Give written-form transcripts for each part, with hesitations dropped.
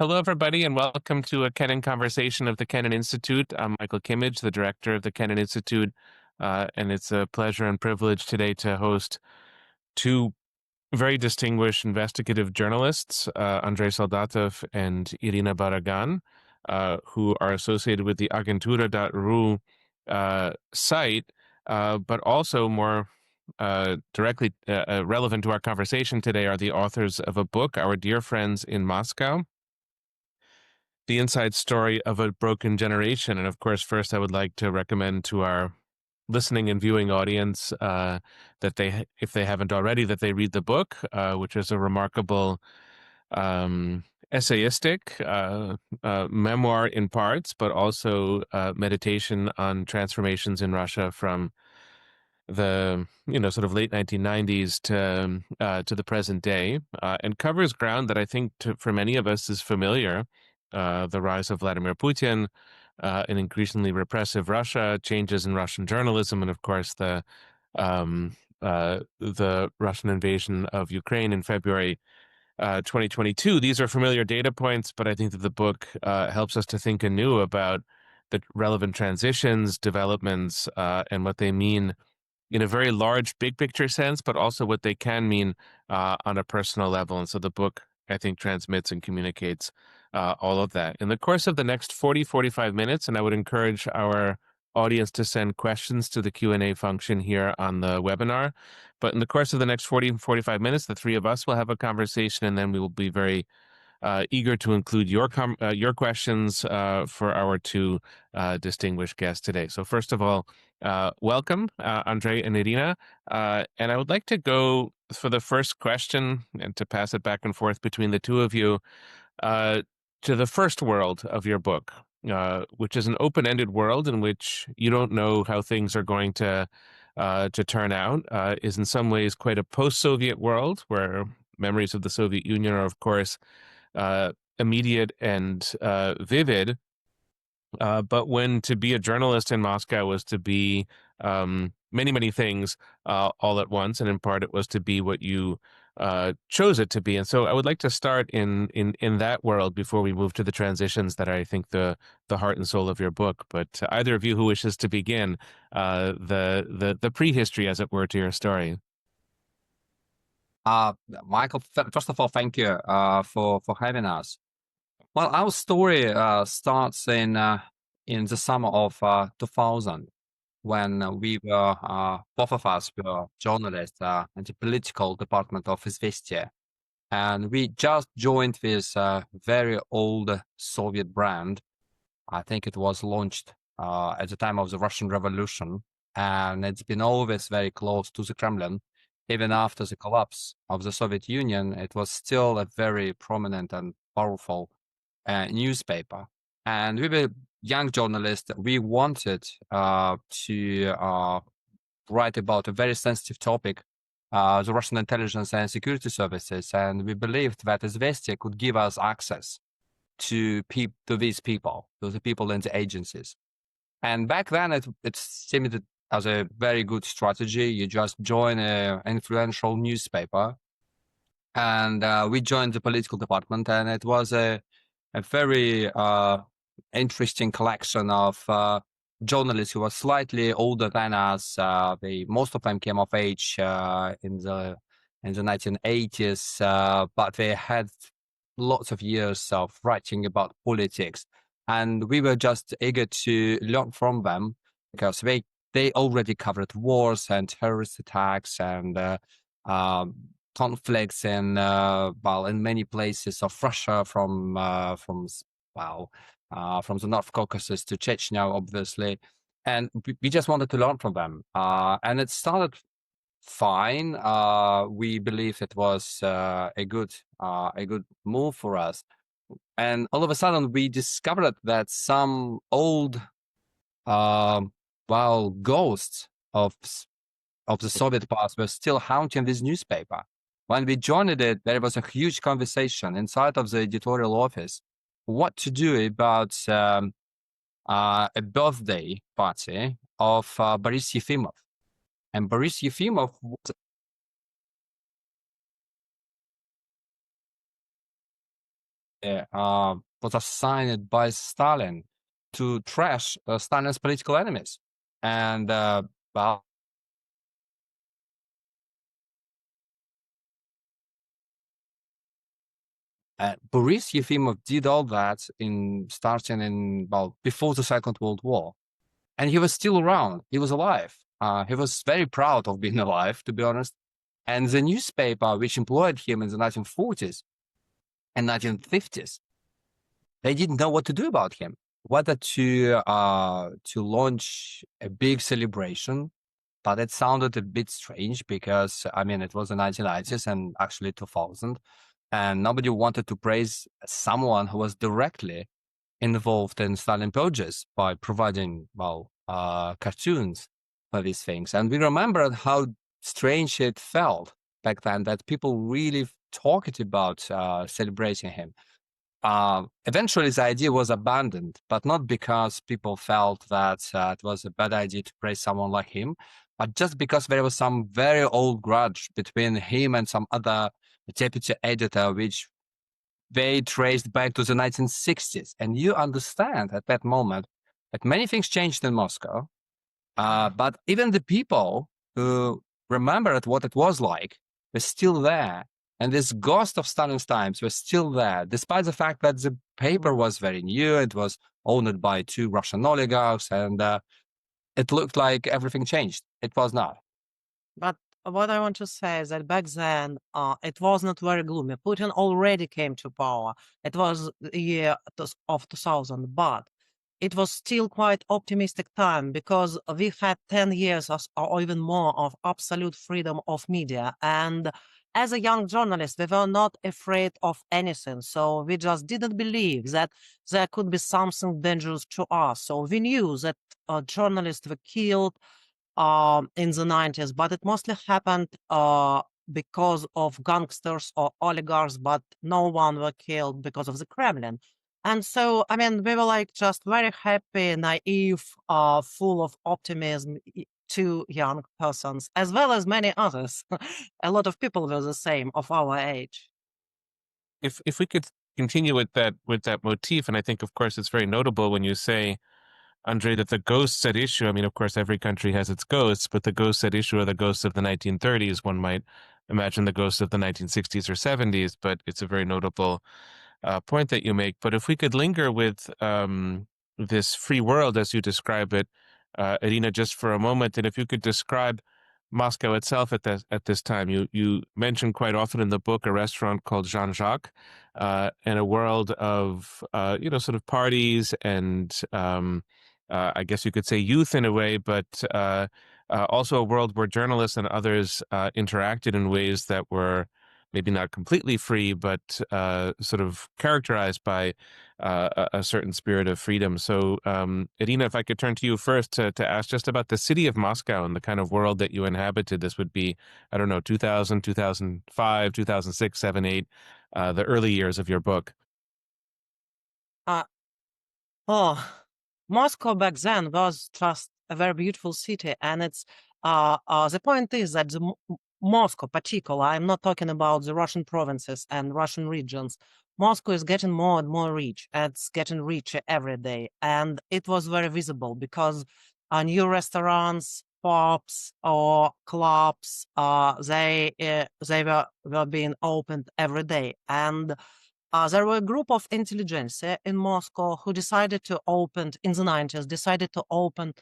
Hello, everybody, and welcome to a Kennan Conversation of the Kennan Institute. I'm Michael Kimmage, the director of the Kennan Institute, and it's a pleasure and privilege today to host two very distinguished investigative journalists, Andrei Soldatov and Irina Borogan, who are associated with the agentura.ru site, but also more directly relevant to our conversation today are the authors of a book, Our Dear Friends in Moscow, the inside story of a broken generation. And of course, first, I would like to recommend to our listening and viewing audience that they, if they haven't already, that they read the book, which is a remarkable essayistic memoir in parts, but also meditation on transformations in Russia from the sort of late 1990s to the present day, and covers ground that I think for many of us is familiar. The rise of Vladimir Putin, an increasingly repressive Russia, changes in Russian journalism, and of course the Russian invasion of Ukraine in February 2022. These are familiar data points, but I think that the book helps us to think anew about the relevant transitions, developments, and what they mean in a very large, big picture sense, but also what they can mean on a personal level. And so the book, I think, transmits and communicates all of that. In the course of the next 45 minutes, and I would encourage our audience to send questions to the Q&A function here on the webinar. But in the course of the next 45 minutes, the three of us will have a conversation, and then we will be very eager to include your questions for our two distinguished guests today. So first of all, welcome, Andrei and Irina. And I would like to go for the first question and to pass it back and forth between the two of you to the first world of your book, which is an open-ended world in which you don't know how things are going to turn out, is in some ways quite a post-Soviet world where memories of the Soviet Union are, of course, immediate and vivid. But when to be a journalist in Moscow was to be many, many things all at once, and in part it was to be what you chose it to be. And so I would like to start in that world before we move to the transitions that are, I think, the heart and soul of your book. But either of you who wishes to begin the prehistory, as it were, to your story. Michael, first of all, thank you for having us. Well, our story starts in the summer of 2000, when we were both of us were journalists in the political department of Izvestia, and we just joined this very old Soviet brand. I think it was launched at the time of the Russian Revolution, and it's been always very close to the Kremlin. Even after the collapse of the Soviet Union, it was still a very prominent and powerful newspaper. And we were young journalists. We wanted to write about a very sensitive topic, the Russian intelligence and security services. And we believed that Izvestia could give us access to these people, to the people in the agencies. And back then, it seemed as a very good strategy. You just join an influential newspaper. And we joined the political department, and it was a very interesting collection of journalists who were slightly older than us. Most of them came of age in the 1980s, but they had lots of years of writing about politics, and we were just eager to learn from them because they already covered wars and terrorist attacks and conflicts in many places of Russia, from the North Caucasus to Chechnya, obviously, and we just wanted to learn from them. And it started fine. We believe it was a good move for us, and all of a sudden we discovered that some old ghosts of the Soviet past were still haunting this newspaper. When we joined it, there was a huge conversation inside of the editorial office what to do about a birthday party of Boris Yefimov. And Boris Yefimov was was assigned by Stalin to trash Stalin's political enemies. And well, Boris Yefimov did all that starting in before the Second World War, and he was still around. He was alive. He was very proud of being alive, to be honest. And the newspaper which employed him in the 1940s and 1950s, they didn't know what to do about him. Whether to launch a big celebration, but it sounded a bit strange because I mean it was the 1990s and actually 2000, and nobody wanted to praise someone who was directly involved in Stalin purges by providing cartoons for these things. And we remembered how strange it felt back then that people really talked about celebrating him. Eventually, the idea was abandoned, but not because people felt that it was a bad idea to praise someone like him, but just because there was some very old grudge between him and some other deputy editor, which they traced back to the 1960s. And you understand at that moment that many things changed in Moscow, but even the people who remembered what it was like were still there. And this ghost of Stalin's times was still there, despite the fact that the paper was very new. It was owned by two Russian oligarchs, and it looked like everything changed. It was not. But what I want to say is that back then, it was not very gloomy. Putin already came to power. It was the year of 2000, but it was still quite optimistic time because we had 10 years or even more of absolute freedom of media. And as a young journalist, we were not afraid of anything. So we just didn't believe that there could be something dangerous to us. So we knew that journalists were killed in the 90s, but it mostly happened because of gangsters or oligarchs, but no one were killed because of the Kremlin. And so, I mean, we were like just very happy, naive, full of optimism, two young persons, as well as many others. A lot of people were the same of our age. If we could continue with that motif, and I think, of course, it's very notable when you say, Andrei, that the ghosts at issue, I mean, of course, every country has its ghosts, but the ghosts at issue are the ghosts of the 1930s. One might imagine the ghosts of the 1960s or 70s, but it's a very notable point that you make. But if we could linger with this free world as you describe it, Irina, just for a moment, and if you could describe Moscow itself at this time. You mention quite often in the book a restaurant called Jean-Jacques, and a world of sort of parties and I guess you could say youth in a way, but also a world where journalists and others interacted in ways that were maybe not completely free, but sort of characterized by a certain spirit of freedom. So, Irina, if I could turn to you first to ask just about the city of Moscow and the kind of world that you inhabited. This would be, I don't know, 2000, 2005, 2006, 7, 8, the early years of your book. Moscow back then was just a very beautiful city, and it's the point is that Moscow, particular, I'm not talking about the Russian provinces and Russian regions. Moscow is getting more and more rich. It's getting richer every day, and it was very visible because new restaurants, pubs, or clubs, they were being opened every day, and there were a group of intelligentsia in Moscow who decided to open, in the 90s, decided to open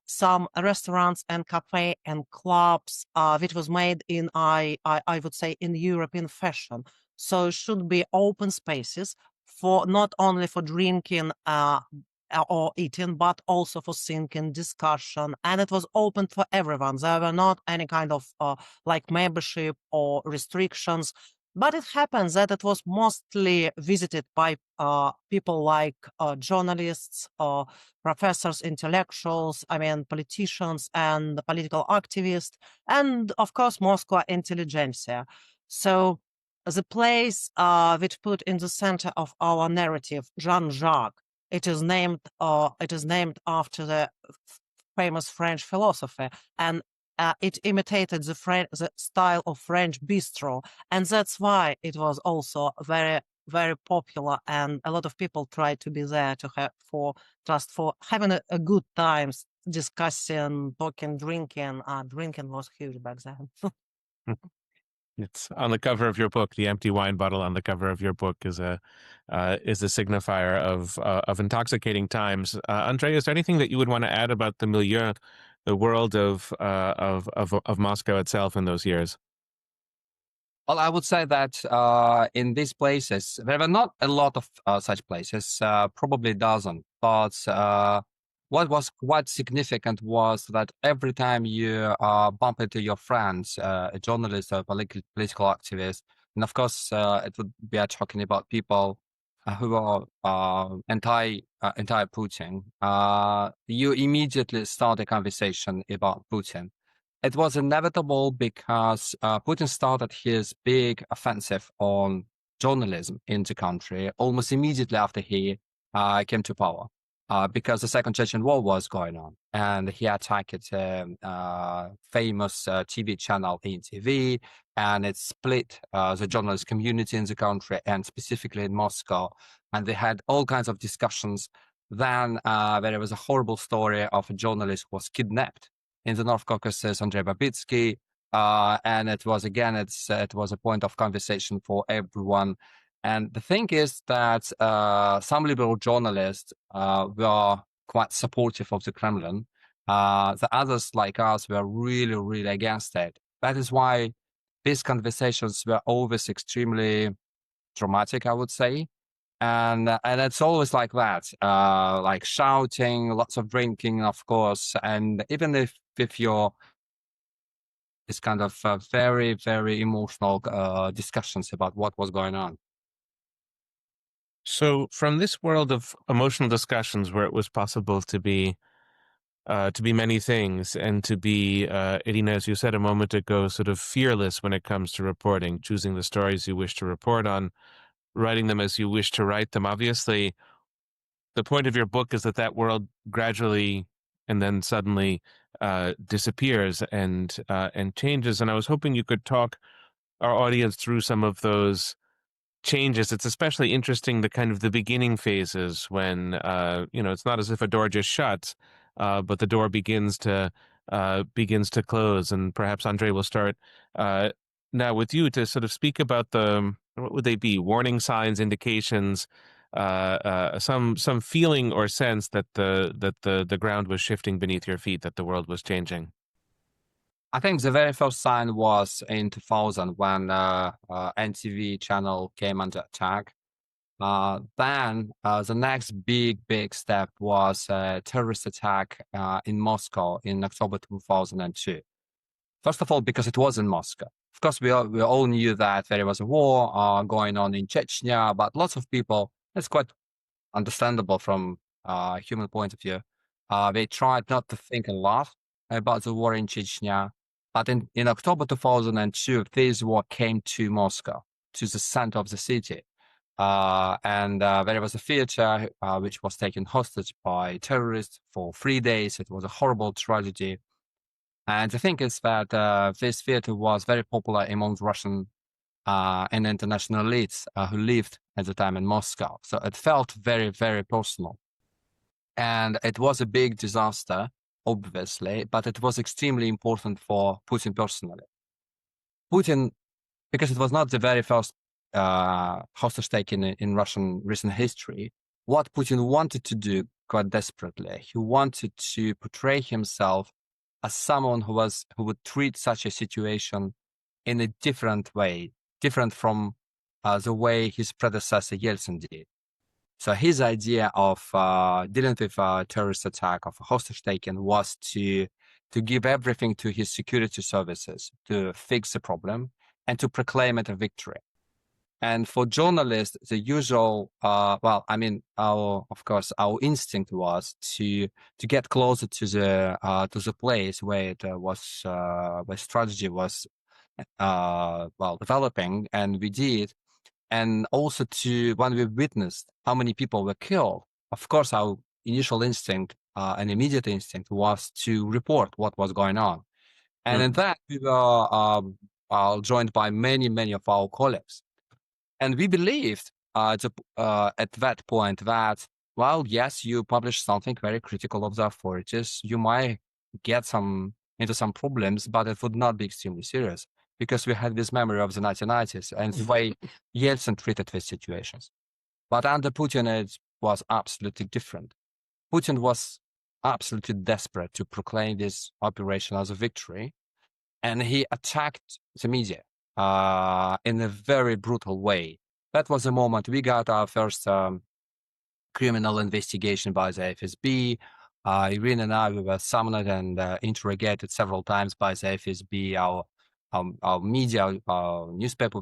some restaurants and cafe and clubs, which was made in, I would say, in European fashion. So it should be open spaces for not only for drinking or eating, but also for thinking, discussion, and it was open for everyone. There were not any kind of like membership or restrictions. But it happens that it was mostly visited by people like journalists, professors, intellectuals, I mean, politicians and political activists, and of course, Moscow intelligentsia. So the place which put in the center of our narrative, Jean-Jacques, it is named after the famous French philosopher, and it imitated the style of French bistro, and that's why it was also very very popular, and a lot of people try to be there to have for having a good times, discussing, talking, drinking. Drinking was huge back then. It's on the cover of your book. The empty wine bottle on the cover of your book is a signifier of intoxicating times. Andrei, is there anything that you would want to add about the milieu, the world of Moscow itself in those years? Well, I would say that in these places, there were not a lot of such places, probably a dozen. But what was quite significant was that every time you bump into your friends, a journalist or a political activist, and of course, it would be talking about people who are anti-Putin, you immediately start a conversation about Putin. It was inevitable because Putin started his big offensive on journalism in the country almost immediately after he came to power, because the Second Chechen War was going on, and he attacked a famous TV channel, ENTV, and it split the journalist community in the country, and specifically in Moscow. And they had all kinds of discussions. Then there was a horrible story of a journalist who was kidnapped in the North Caucasus, Andrei Babitsky, and it was it was a point of conversation for everyone. And the thing is that some liberal journalists were quite supportive of the Kremlin. The others, like us, were really, really against it. That is why these conversations were always extremely dramatic, I would say. And it's always like that, like shouting, lots of drinking, of course. And even if you're this kind of very, very emotional discussions about what was going on. So from this world of emotional discussions where it was possible to be many things and to be, Irina, as you said a moment ago, sort of fearless when it comes to reporting, choosing the stories you wish to report on, writing them as you wish to write them. Obviously, the point of your book is that world gradually and then suddenly disappears and changes. And I was hoping you could talk our audience through some of those changes. It's especially interesting the kind of the beginning phases when it's not as if a door just shuts, but the door begins to close. And perhaps Andrei will start now with you to sort of speak about what would they be? Warning signs, indications, some feeling or sense that the ground was shifting beneath your feet, that the world was changing. I think the very first sign was in 2000 when NTV channel came under attack. Then the next big step was a terrorist attack in Moscow in October 2002. First of all, because it was in Moscow. Of course, we all knew that there was a war going on in Chechnya, but lots of people, it's quite understandable from a human point of view, they tried not to think a lot about the war in Chechnya. But in October 2002, this war came to Moscow, to the center of the city. And there was a theater which was taken hostage by terrorists for 3 days. It was a horrible tragedy. And the thing is that this theater was very popular among Russian and international elites who lived at the time in Moscow. So it felt very, very personal. And it was a big disaster, obviously, but it was extremely important for Putin personally. Putin, because it was not the very first hostage taken in Russian recent history, what Putin wanted to do quite desperately, he wanted to portray himself as someone who would treat such a situation in a different way, different from the way his predecessor Yeltsin did. So his idea of dealing with a terrorist attack, of a hostage taken, was to give everything to his security services to fix the problem and to proclaim it a victory. And for journalists, the usual, our instinct was to get closer to the place where it was where strategy was developing, and we did. And also when we witnessed how many people were killed, of course, our initial instinct, an immediate instinct, was to report what was going on. And in that, we were joined by many of our colleagues. And we believed at that point that, well, yes, you publish something very critical of the authorities, you might get into some problems, but it would not be extremely serious because we had this memory of the 1990s and the way Yeltsin treated these situations. But under Putin, it was absolutely different. Putin was absolutely desperate to proclaim this operation as a victory, and he attacked the media in a very brutal way. That was the moment we got our first criminal investigation by the FSB. Irina and I, we were summoned and interrogated several times by the FSB. Our media, our newspaper,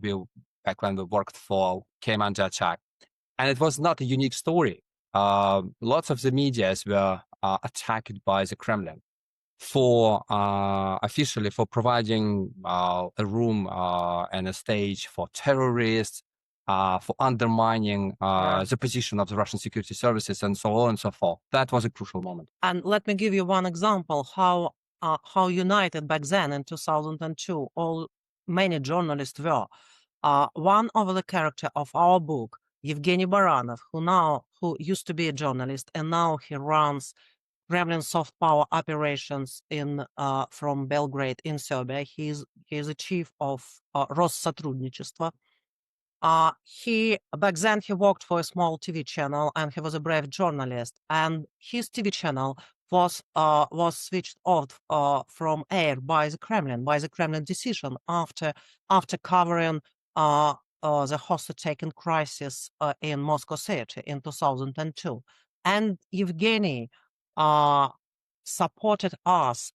back when we worked for, came under attack. And it was not a unique story. Lots of the medias were attacked by the Kremlin for officially for providing a room and a stage for terrorists, for undermining the position of the Russian security services, and so on and so forth. That was a crucial moment. And let me give you one example how united back then in 2002 many journalists were. One of the character of our book, Evgeny Baranov, who used to be a journalist and now he runs Kremlin soft power operations from Belgrade in Serbia. He is the chief of Россотрудничество. Back then he worked for a small TV channel and he was a brave journalist. And his TV channel was switched off from air by the Kremlin decision after covering the hostage-taking crisis in Moscow City in 2002. And Evgeny supported us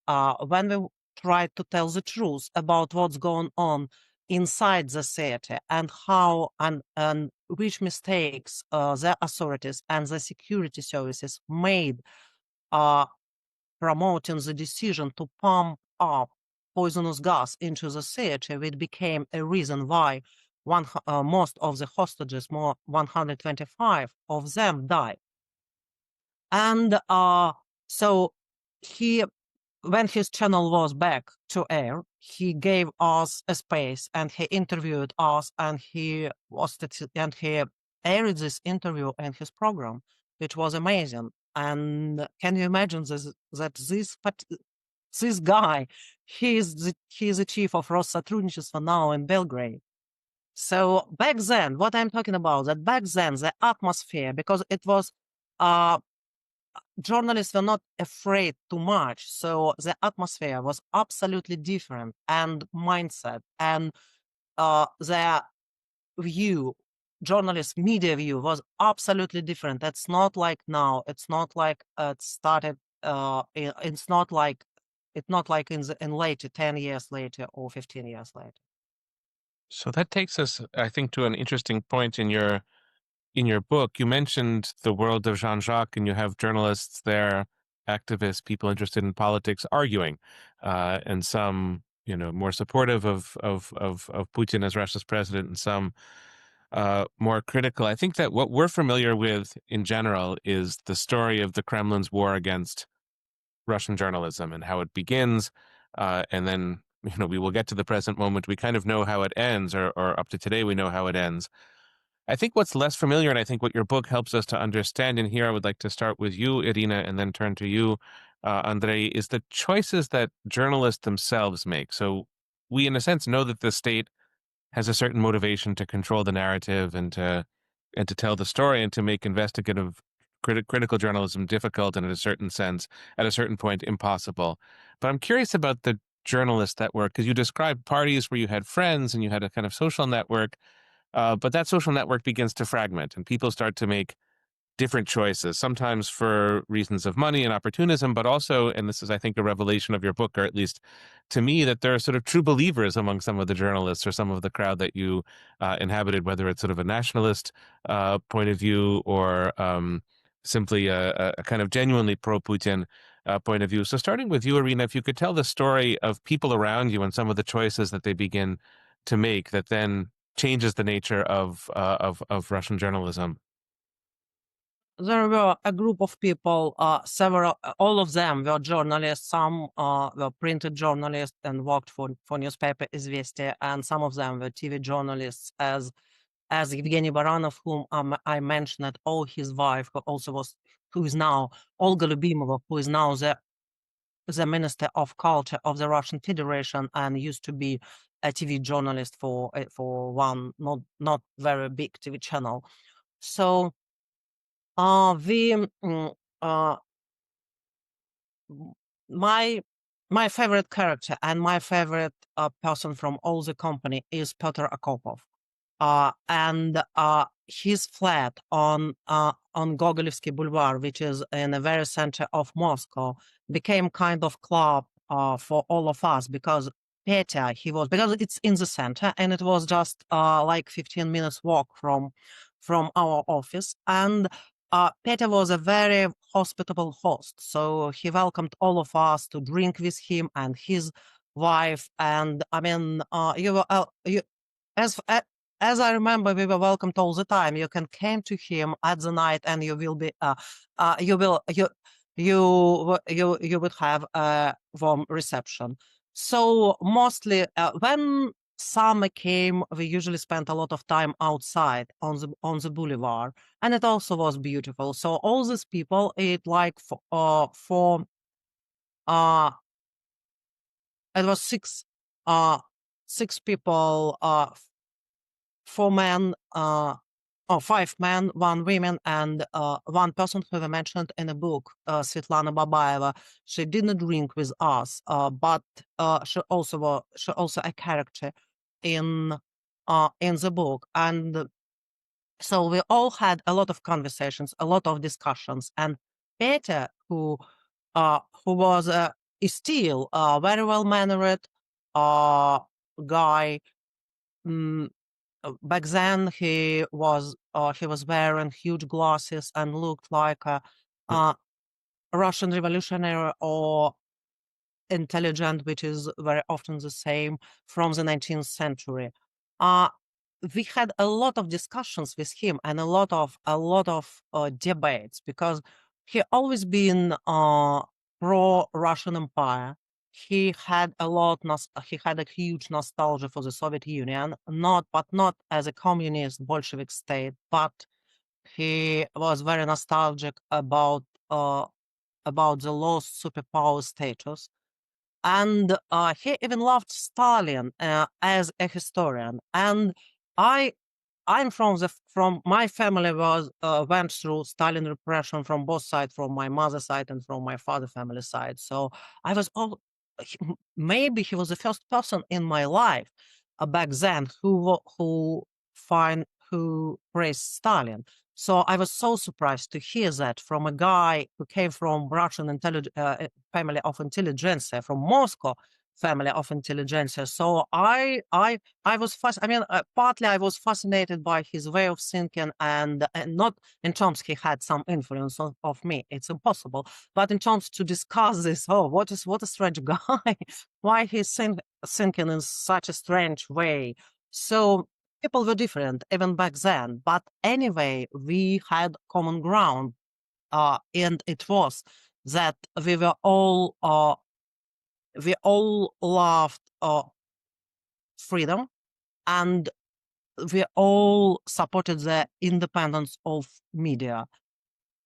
when we tried to tell the truth about what's going on inside the city and how and which mistakes the authorities and the security services made promoting the decision to pump up poisonous gas into the city, which became a reason why most of the hostages, more 125 of them, died. And so when his channel was back to air, he gave us a space and he interviewed us and he aired this interview in his program, which was amazing. And can you imagine this guy, he is the chief of Россотрудничество now in Belgrade. So back then, what I'm talking about, that back then the atmosphere, because it was journalists were not afraid too much, so the atmosphere was absolutely different, and mindset and their view, journalist media view, was absolutely different. It's not like now. It's not like it started. It's not like in later 10 years later or 15 years later. So that takes us, I think, to an interesting point in your book. You mentioned the world of Jean-Jacques, and you have journalists there, activists, people interested in politics, arguing, and some, more supportive of Putin as Russia's president, and some more critical. I think that what we're familiar with in general is the story of the Kremlin's war against Russian journalism and how it begins, and then we will get to the present moment. We kind of know how it ends, or up to today we know how it ends. I think what's less familiar, and I think what your book helps us to understand, and here I would like to start with you, Irina, and then turn to you, Andrei, is the choices that journalists themselves make. So we, in a sense, know that the state has a certain motivation to control the narrative and to tell the story and to make investigative critical journalism difficult and, in a certain sense, at a certain point, impossible. But I'm curious about the journalists that work, because you described parties where you had friends and you had a kind of social network. But that social network begins to fragment and people start to make different choices, sometimes for reasons of money and opportunism, but also, and this is, I think, a revelation of your book, or at least to me, that there are sort of true believers among some of the journalists or some of the crowd that you inhabited, whether it's sort of a nationalist point of view or simply a kind of genuinely pro-Putin point of view. So starting with you, Irina, if you could tell the story of people around you and some of the choices that they begin to make that then changes the nature of Russian journalism. There were a group of people, all of them were journalists. Some were printed journalists and worked for newspaper Izvestia, and some of them were TV journalists as as Evgeny Baranov, whom I mentioned, or his wife, who is now Olga Lyubimova, who is now the Minister of Culture of the Russian Federation and used to be a TV journalist for one not very big TV channel. So my favorite character and my favorite person from all the company is Pyotr Akopov. And his flat on Gogolevsky Boulevard, which is in the very center of Moscow, became kind of club for all of us because Petya, because it's in the center and it was just like 15 minutes walk from our office. And Petya was a very hospitable host, so he welcomed all of us to drink with him and his wife. And I mean, as I remember, we were welcomed all the time. You can came to him at the night, and you will be you would have a warm reception. So mostly when summer came, we usually spent a lot of time outside on the boulevard, and it also was beautiful. So all these people, it was six people, 4 men, or 5 men, 1 woman, and 1 person who we mentioned in the book, Svetlana Babaeva. She didn't drink with us, but she also a character in the book. And so we all had a lot of conversations, a lot of discussions. And Peter, who was is still a very well-mannered guy. Back then, he was wearing huge glasses and looked like a Russian revolutionary or intelligent, which is very often the same from the 19th century. We had a lot of discussions with him and a lot of debates because he always been pro-Russian Empire. He had a huge nostalgia for the Soviet Union, not as a communist Bolshevik state, but he was very nostalgic about the lost superpower status. And he even loved Stalin as a historian. And I'm from my family went through Stalin repression from both sides, from my mother's side and from my father's family side. So I was maybe he was the first person in my life back then who praised Stalin. So I was so surprised to hear that from a guy who came from Russian family of intelligentsia, from Moscow family of intelligentsia. So I was partly I was fascinated by his way of thinking, and not in terms he had some influence of me. It's impossible. But in terms to discuss this, what a strange guy, why he's thinking in such a strange way. So people were different even back then, but anyway, we had common ground, and it was that we all loved freedom, and we all supported the independence of media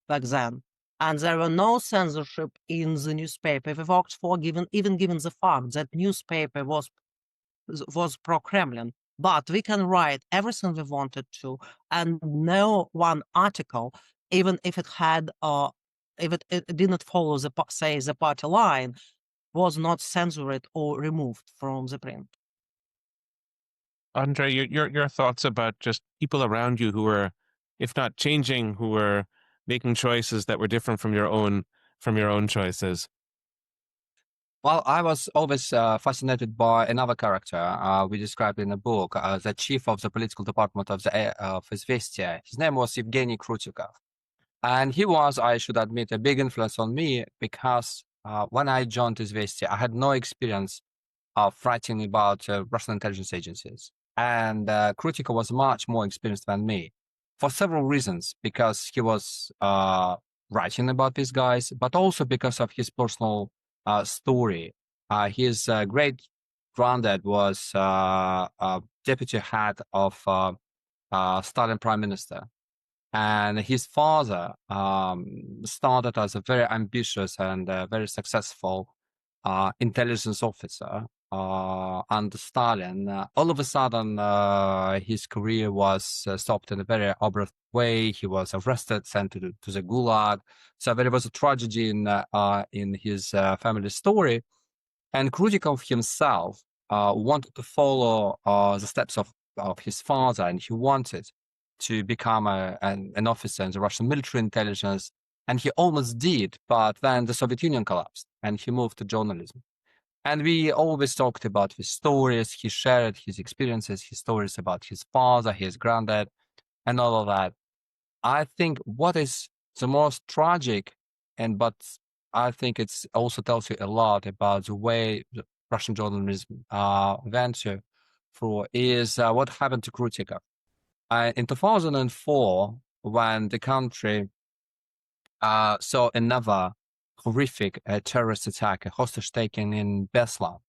back then. And there were no censorship in the newspaper. We worked for even given the fact that newspaper was pro-Kremlin. But we can write everything we wanted to, and no one article, even if it had, if it didn't follow the party line, was not censored or removed from the print. Andrei, your thoughts about just people around you who were, if not changing, who were making choices that were different from your own choices. Well, I was always fascinated by another character we described in the book, the chief of the political department of Izvestia. His name was Evgeny Krutikov. And he was, I should admit, a big influence on me because when I joined Izvestia, I had no experience of writing about Russian intelligence agencies. And Krutikov was much more experienced than me for several reasons, because he was writing about these guys, but also because of his personal story. His great granddad was deputy head of Stalin prime minister. And his father started as a very ambitious and very successful intelligence officer under Stalin. All of a sudden, his career was stopped in a very abrupt way. He was arrested, sent to the Gulag. So there was a tragedy in his family story. And Krutikoff himself wanted to follow the steps of his father, and he wanted to become an officer in the Russian military intelligence, and he almost did, but then the Soviet Union collapsed, and he moved to journalism. And we always talked about his stories. He shared his experiences, his stories about his father, his granddad, and all of that. I think what is the most tragic, but I think it's also tells you a lot about the way the Russian journalism went through, is what happened to Krutikoff. In 2004, when the country saw another horrific terrorist attack, a hostage taken in Beslan,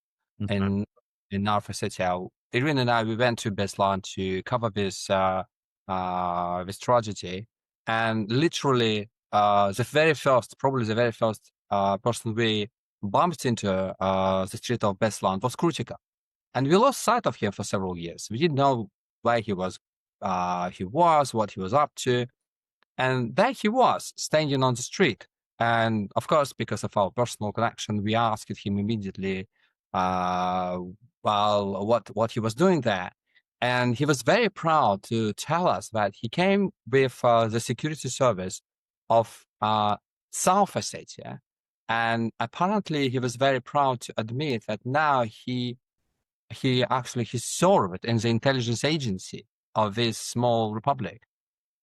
in North Ossetia. Irina and I, we went to Beslan to cover this tragedy, and literally probably the very first person we bumped into the street of Beslan was Krutikoff, and we lost sight of him for several years. We didn't know where he was, what he was up to, and there he was, standing on the street. And of course, because of our personal connection, we asked him immediately, what he was doing there. And he was very proud to tell us that he came with the security service of South Ossetia. And apparently he was very proud to admit that now he served in the intelligence agency of this small republic.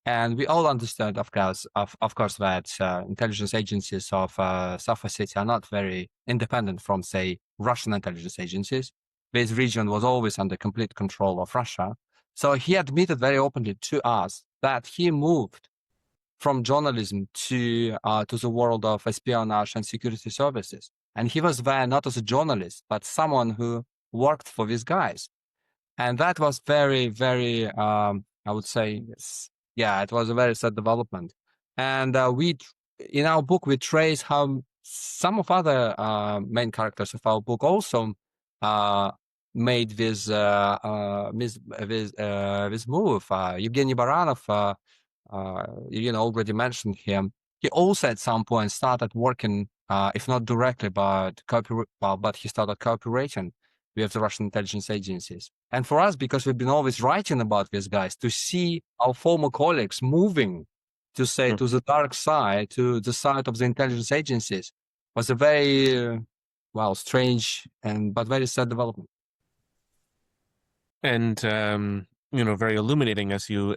And we all understand, of course, that intelligence agencies of South Ossetia are not very independent from, say, Russian intelligence agencies. This region was always under complete control of Russia. So he admitted very openly to us that he moved from journalism to the world of espionage and security services. And he was there not as a journalist, but someone who worked for these guys. And that was very, very, I would say, yeah, it was a very sad development. And in our book, we trace how some of other main characters of our book also made this move. Evgeny Baranov, already mentioned him. He also at some point started working, if not directly, but he started cooperating with the Russian intelligence agencies. And for us, because we've been always writing about these guys, to see our former colleagues moving to the dark side, to the side of the intelligence agencies, was a very, strange but very sad development. And very illuminating as you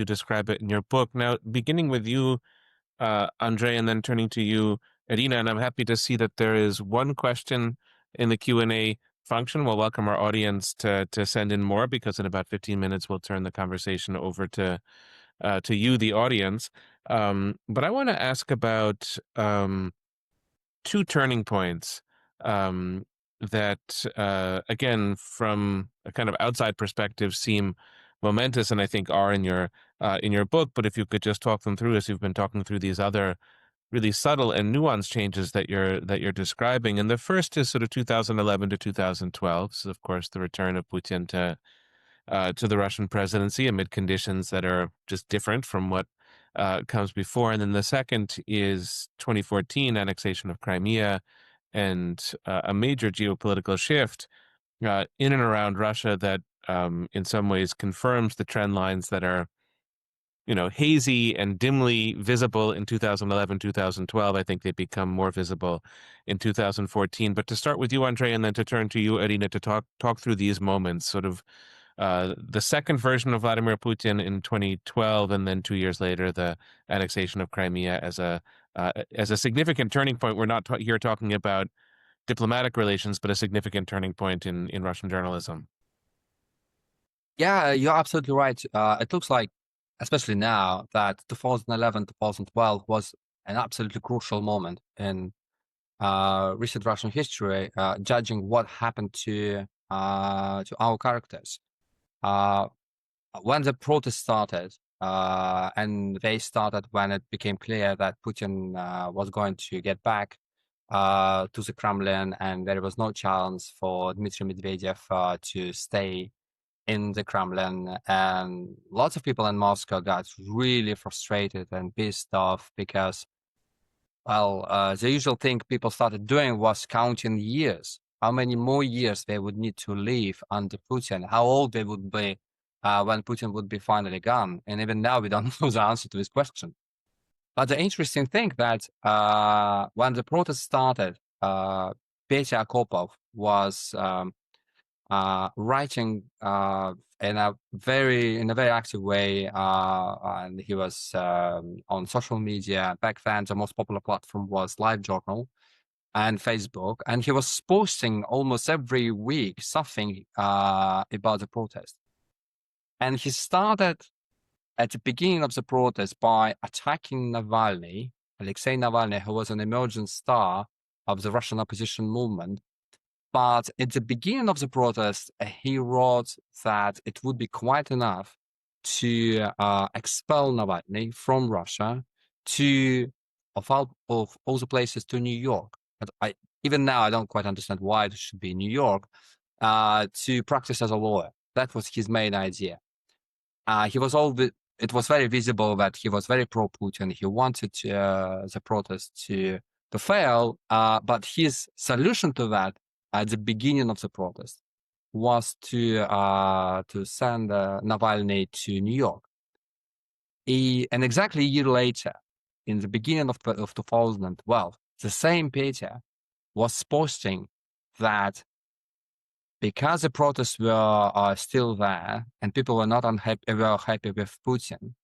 describe it in your book. Now, beginning with you, Andrei, and then turning to you, Irina, and I'm happy to see that there is one question in the Q&A function. We'll welcome our audience to send in more, because in about 15 minutes we'll turn the conversation over to you, the audience. But I want to ask about two turning points that, again, from a kind of outside perspective, seem momentous, and I think are in your book. But if you could just talk them through, as you've been talking through these other really subtle and nuanced changes that you're describing. And the first is sort of 2011 to 2012. So, of course, the return of Putin to the Russian presidency amid conditions that are just different from what comes before. And then the second is 2014, annexation of Crimea, and a major geopolitical shift in and around Russia that in some ways confirms the trend lines that are hazy and dimly visible in 2011, 2012. I think they become more visible in 2014. But to start with you, Andrei, and then to turn to you, Irina, to talk through these moments, sort of the second version of Vladimir Putin in 2012, and then 2 years later, the annexation of Crimea as a significant turning point. We're not here talking about diplomatic relations, but a significant turning point in Russian journalism. Yeah, you're absolutely right. It looks like, especially now, that 2011, 2012 was an absolutely crucial moment in recent Russian history, judging what happened to our characters. when the protest started, and they started when it became clear that Putin was going to get back to the Kremlin, and there was no chance for Dmitry Medvedev to stay in the Kremlin, and lots of people in Moscow got really frustrated and pissed off because, well, the usual thing people started doing was counting years, how many more years they would need to live under Putin, how old they would be when Putin would be finally gone. And even now, we don't know the answer to this question. But the interesting thing that when the protest started, Petya Akopov was writing in a very active way, and he was on social media. Back then, the most popular platform was LiveJournal and Facebook, and he was posting almost every week something about the protest. And he started at the beginning of the protest by attacking Navalny, Alexei Navalny, who was an emergent star of the Russian opposition movement. But at the beginning of the protest, he wrote that it would be quite enough to expel Navalny from Russia to, of all the places, to New York. But even now, I don't quite understand why it should be New York, to practice as a lawyer. That was his main idea. It was very visible that he was very pro-Putin. He wanted the protest to fail, but his solution to that at the beginning of the protest was to send Navalny to New York. And exactly a year later, in the beginning of 2012, the same Petya was posting that because the protests were still there and people were not happy with Putin,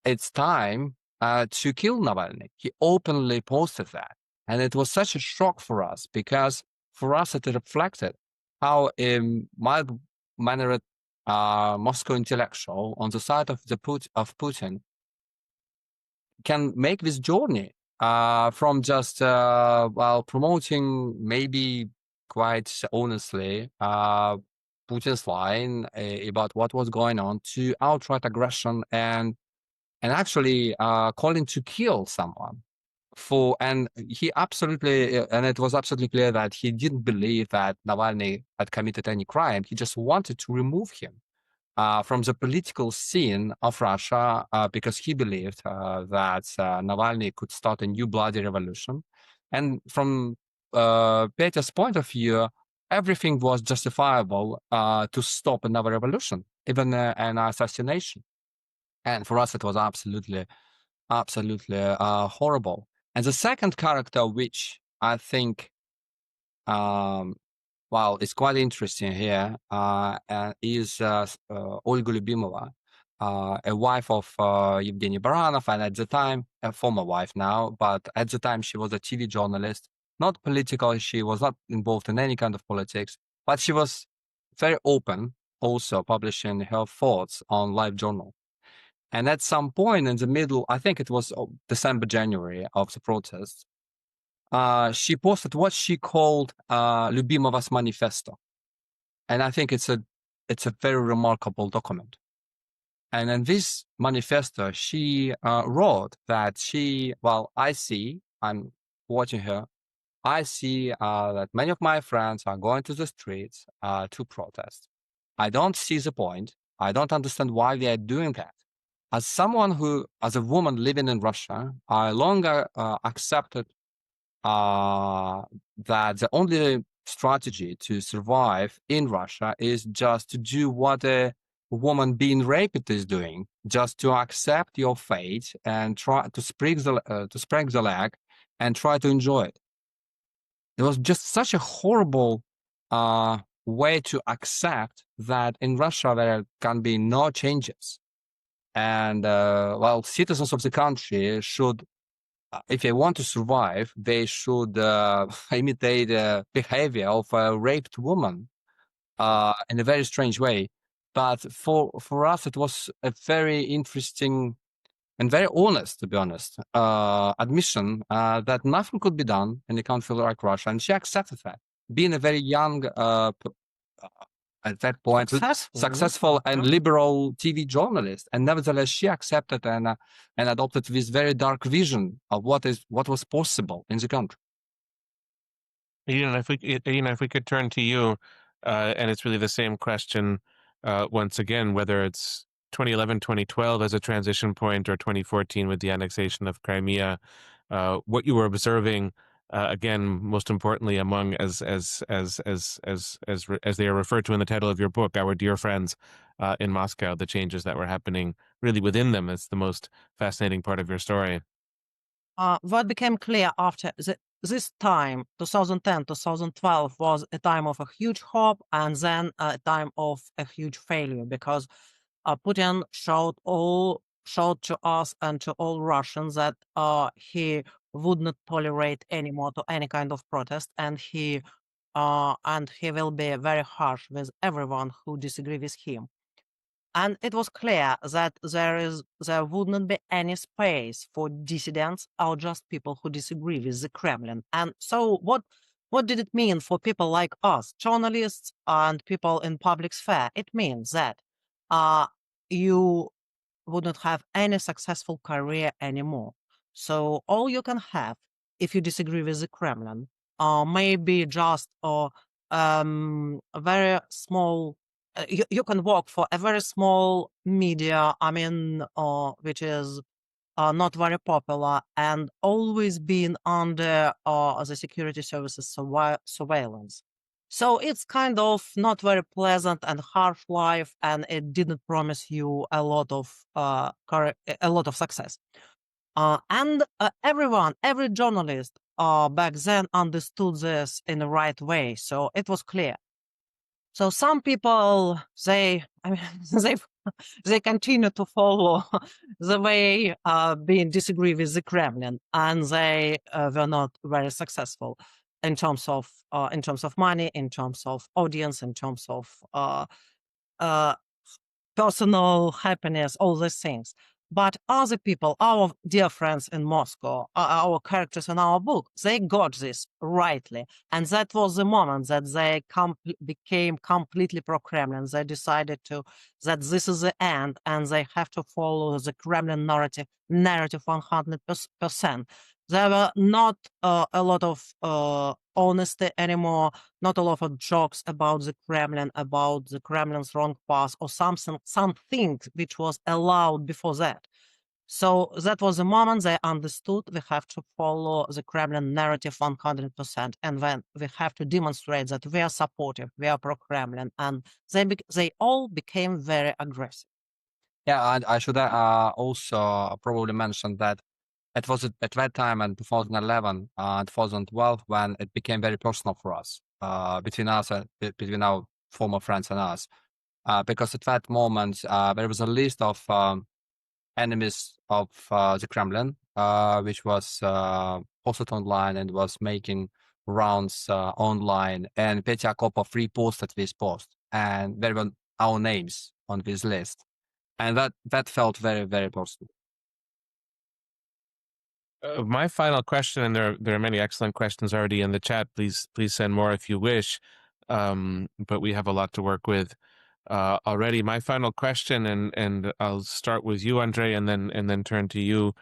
it's time to kill Navalny. He openly posted that. And it was such a shock for us because for us it reflected how a mild-mannered Moscow intellectual on the side of Putin can make this journey from just promoting maybe quite honestly Putin's line about what was going on to outright aggression and actually calling to kill someone. And it was absolutely clear that he didn't believe that Navalny had committed any crime. He just wanted to remove him from the political scene of Russia because he believed that Navalny could start a new bloody revolution. And from Petya's point of view, everything was justifiable to stop another revolution, even an assassination. And for us, it was absolutely horrible. And the second character, which I think, is quite interesting here, is Olga Lyubimova, a wife of Evgeny Baranov, and at the time, a former wife now, but at the time she was a TV journalist, not political, she was not involved in any kind of politics, but she was very open, also publishing her thoughts on LiveJournal. And at some point in the middle, I think it was December, January of the protests, she posted what she called Lyubimova's manifesto. And I think it's a very remarkable document. And in this manifesto, she wrote that I'm watching her, I see that many of my friends are going to the streets to protest. I don't see the point. I don't understand why they are doing that. As a woman living in Russia, I longer accepted that the only strategy to survive in Russia is just to do what a woman being raped is doing, just to accept your fate and try to spread the leg and try to enjoy it. It was just such a horrible way to accept that in Russia there can be no changes. And citizens of the country should, if they want to survive, they should imitate the behavior of a raped woman in a very strange way. But for us, it was a very interesting and very honest, to be honest, admission that nothing could be done in a country like Russia. And she accepted that. Being a very young at that point, successful and liberal TV journalist, and nevertheless she accepted and adopted this very dark vision of what was possible in the country. Irina, if we could turn to you, and it's really the same question once again, whether it's 2011, 2012 as a transition point, or 2014 with the annexation of Crimea, what you were observing. Again, most importantly, among as they are referred to in the title of your book, our dear friends in Moscow, the changes that were happening really within them. It's the most fascinating part of your story. What became clear after this time, 2010, 2012, was a time of a huge hope and then a time of a huge failure, because Putin showed to us and to all Russians that he would not tolerate anymore to any kind of protest, and he will be very harsh with everyone who disagree with him. And it was clear that there would not be any space for dissidents or just people who disagree with the Kremlin. And so what did it mean for people like us, journalists and people in public sphere? It means that you would not have any successful career anymore. So all you can have, if you disagree with the Kremlin, maybe just a very small. You can work for a very small media, which is not very popular and always been under the security services surveillance. So it's kind of not very pleasant and harsh life, and it didn't promise you a lot of success. And every journalist back then understood this in the right way. So it was clear. So some people, they continue to follow the way being disagree with the Kremlin, and they were not very successful in terms of money, in terms of audience, in terms of personal happiness, all these things. But other people, our dear friends in Moscow, our characters in our book, they got this rightly. And that was the moment that they became completely pro-Kremlin. They decided that this is the end, and they have to follow the Kremlin narrative 100%. There were not a lot of honesty anymore, not a lot of jokes about the Kremlin's wrong path, or something which was allowed before that. So that was the moment they understood we have to follow the Kremlin narrative 100%, and then we have to demonstrate that we are supportive, we are pro-Kremlin, and they all became very aggressive. Yeah, and I should also probably mention that it was at that time in 2011 and 2012 when it became very personal for us, between our former friends and us, because at that moment there was a list of enemies of the Kremlin, which was posted online and was making rounds online, and Petya Kopov reposted this post, and there were our names on this list, and that felt very, very personal. My final question, and there are many excellent questions already in the chat. Please send more if you wish. But we have a lot to work with already. My final question, and I'll start with you, Andrei, and then turn to you,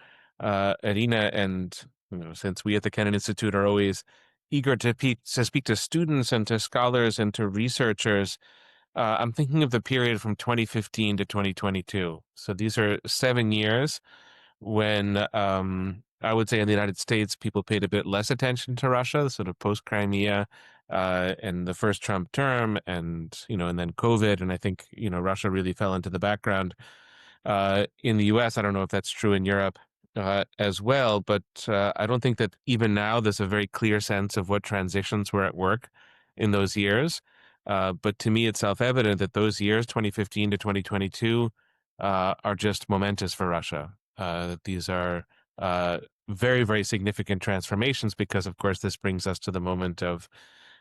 Irina. And since we at the Kennan Institute are always eager to speak to students and to scholars and to researchers, I'm thinking of the period from 2015 to 2022. So these are 7 years when I would say in the United States, people paid a bit less attention to Russia, sort of post-Crimea and the first Trump term, and then COVID, and I think Russia really fell into the background. In the U.S., I don't know if that's true in Europe as well, but I don't think that even now there's a very clear sense of what transitions were at work in those years. But to me, it's self-evident that those years, 2015 to 2022, are just momentous for Russia. These are very, very significant transformations because, of course, this brings us to the moment of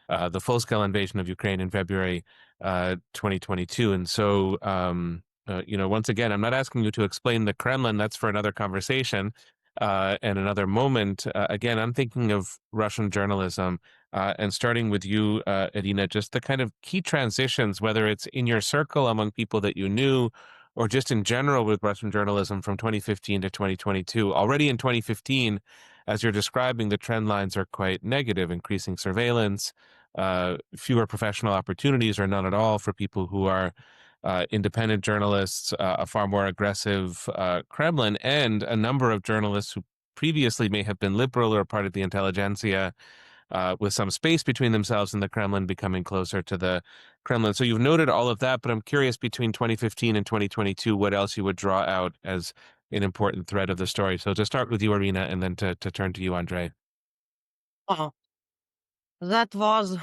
the full-scale invasion of Ukraine in February 2022. And so, once again, I'm not asking you to explain the Kremlin. That's for another conversation and another moment. Again, I'm thinking of Russian journalism And starting with you, Irina, just the kind of key transitions, whether it's in your circle among people that you knew, or just in general with Russian journalism from 2015 to 2022. Already in 2015, as you're describing, the trend lines are quite negative: increasing surveillance, fewer professional opportunities or none at all for people who are independent journalists, a far more aggressive Kremlin, and a number of journalists who previously may have been liberal or part of the intelligentsia, with some space between themselves and the Kremlin, becoming closer to the Kremlin. So you've noted all of that, but I'm curious, between 2015 and 2022, what else you would draw out as an important thread of the story. So to start with you, Irina, and then to turn to you, Andrei. That was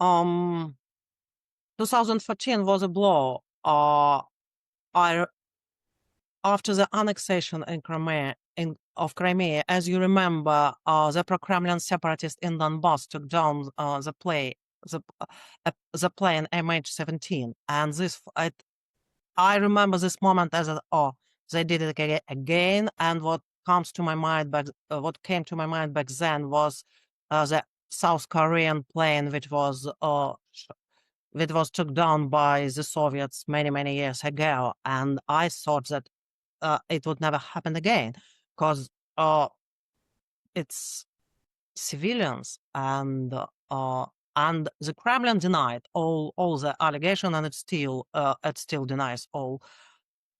2014 was a blow. After the annexation of Crimea, as you remember, the pro-Kremlin separatists in Donbass took down the plane MH17, and I remember this moment as they did it again. And what came to my mind back then was the South Korean plane, which was took down by the Soviets many years ago, and I thought that it would never happen again, because it's civilians, and the Kremlin denied all the allegation, and it still denies all.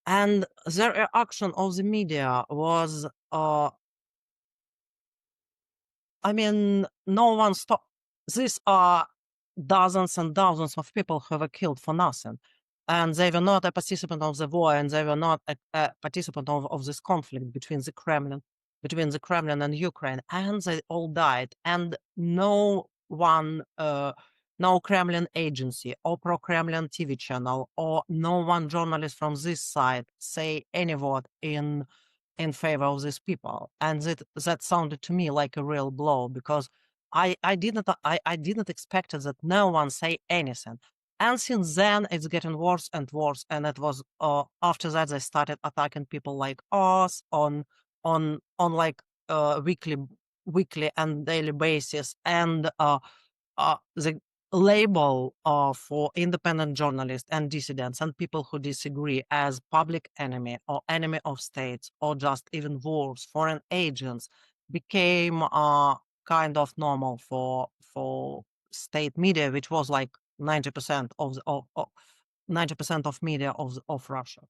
And the reaction of the media was, no one stopped. These are dozens and dozens of people who were killed for nothing, and they were not a participant of the war, and they were not a participant of this conflict between the Kremlin and Ukraine, and they all died. And no one, no Kremlin agency or pro-Kremlin TV channel or no one journalist from this side say any word in favor of these people. And that sounded to me like a real blow, because I didn't expect that no one say anything. And since then, it's getting worse and worse. And it was after that they started attacking people like us on like weekly and daily basis. And the label for independent journalists and dissidents and people who disagree as public enemy or enemy of states, or just even worse, foreign agents, became kind of normal for state media, which was like 90% of 90% of media of Russia.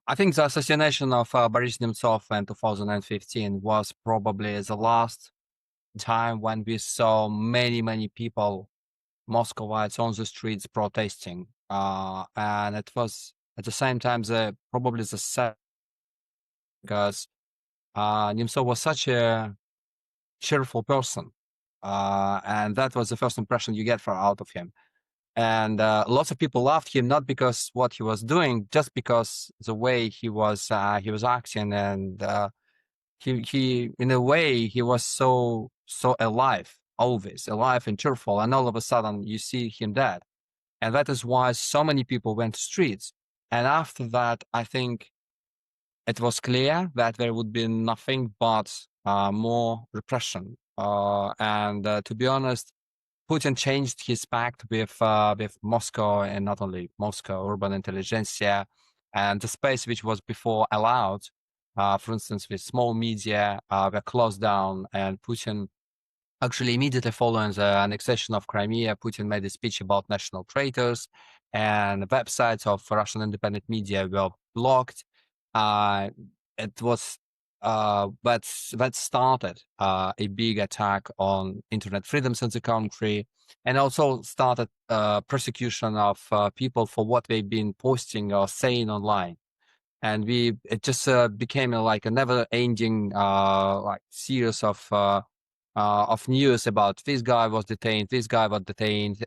I think the assassination of Boris Nemtsov in 2015 was probably the last time when we saw many people, Muscovites, on the streets protesting, and it was at the same time probably the sad, because Nemtsov was such a cheerful person, and that was the first impression you get out of him. And lots of people loved him, not because what he was doing, just because the way he was acting, and he in a way he was so alive, always alive and cheerful. And all of a sudden you see him dead, and that is why so many people went to streets. And after that, I think it was clear that there would be nothing but more repression. And to be honest, Putin changed his pact with Moscow, and not only Moscow, urban intelligentsia, and the space which was before allowed, for instance, with small media, were closed down. And Putin, actually immediately following the annexation of Crimea, Putin made a speech about national traitors, and websites of Russian independent media were blocked. It was that started a big attack on internet freedoms in the country, and also started persecution of people for what they've been posting or saying online. And it just became like a never-ending like series of news about this guy was detained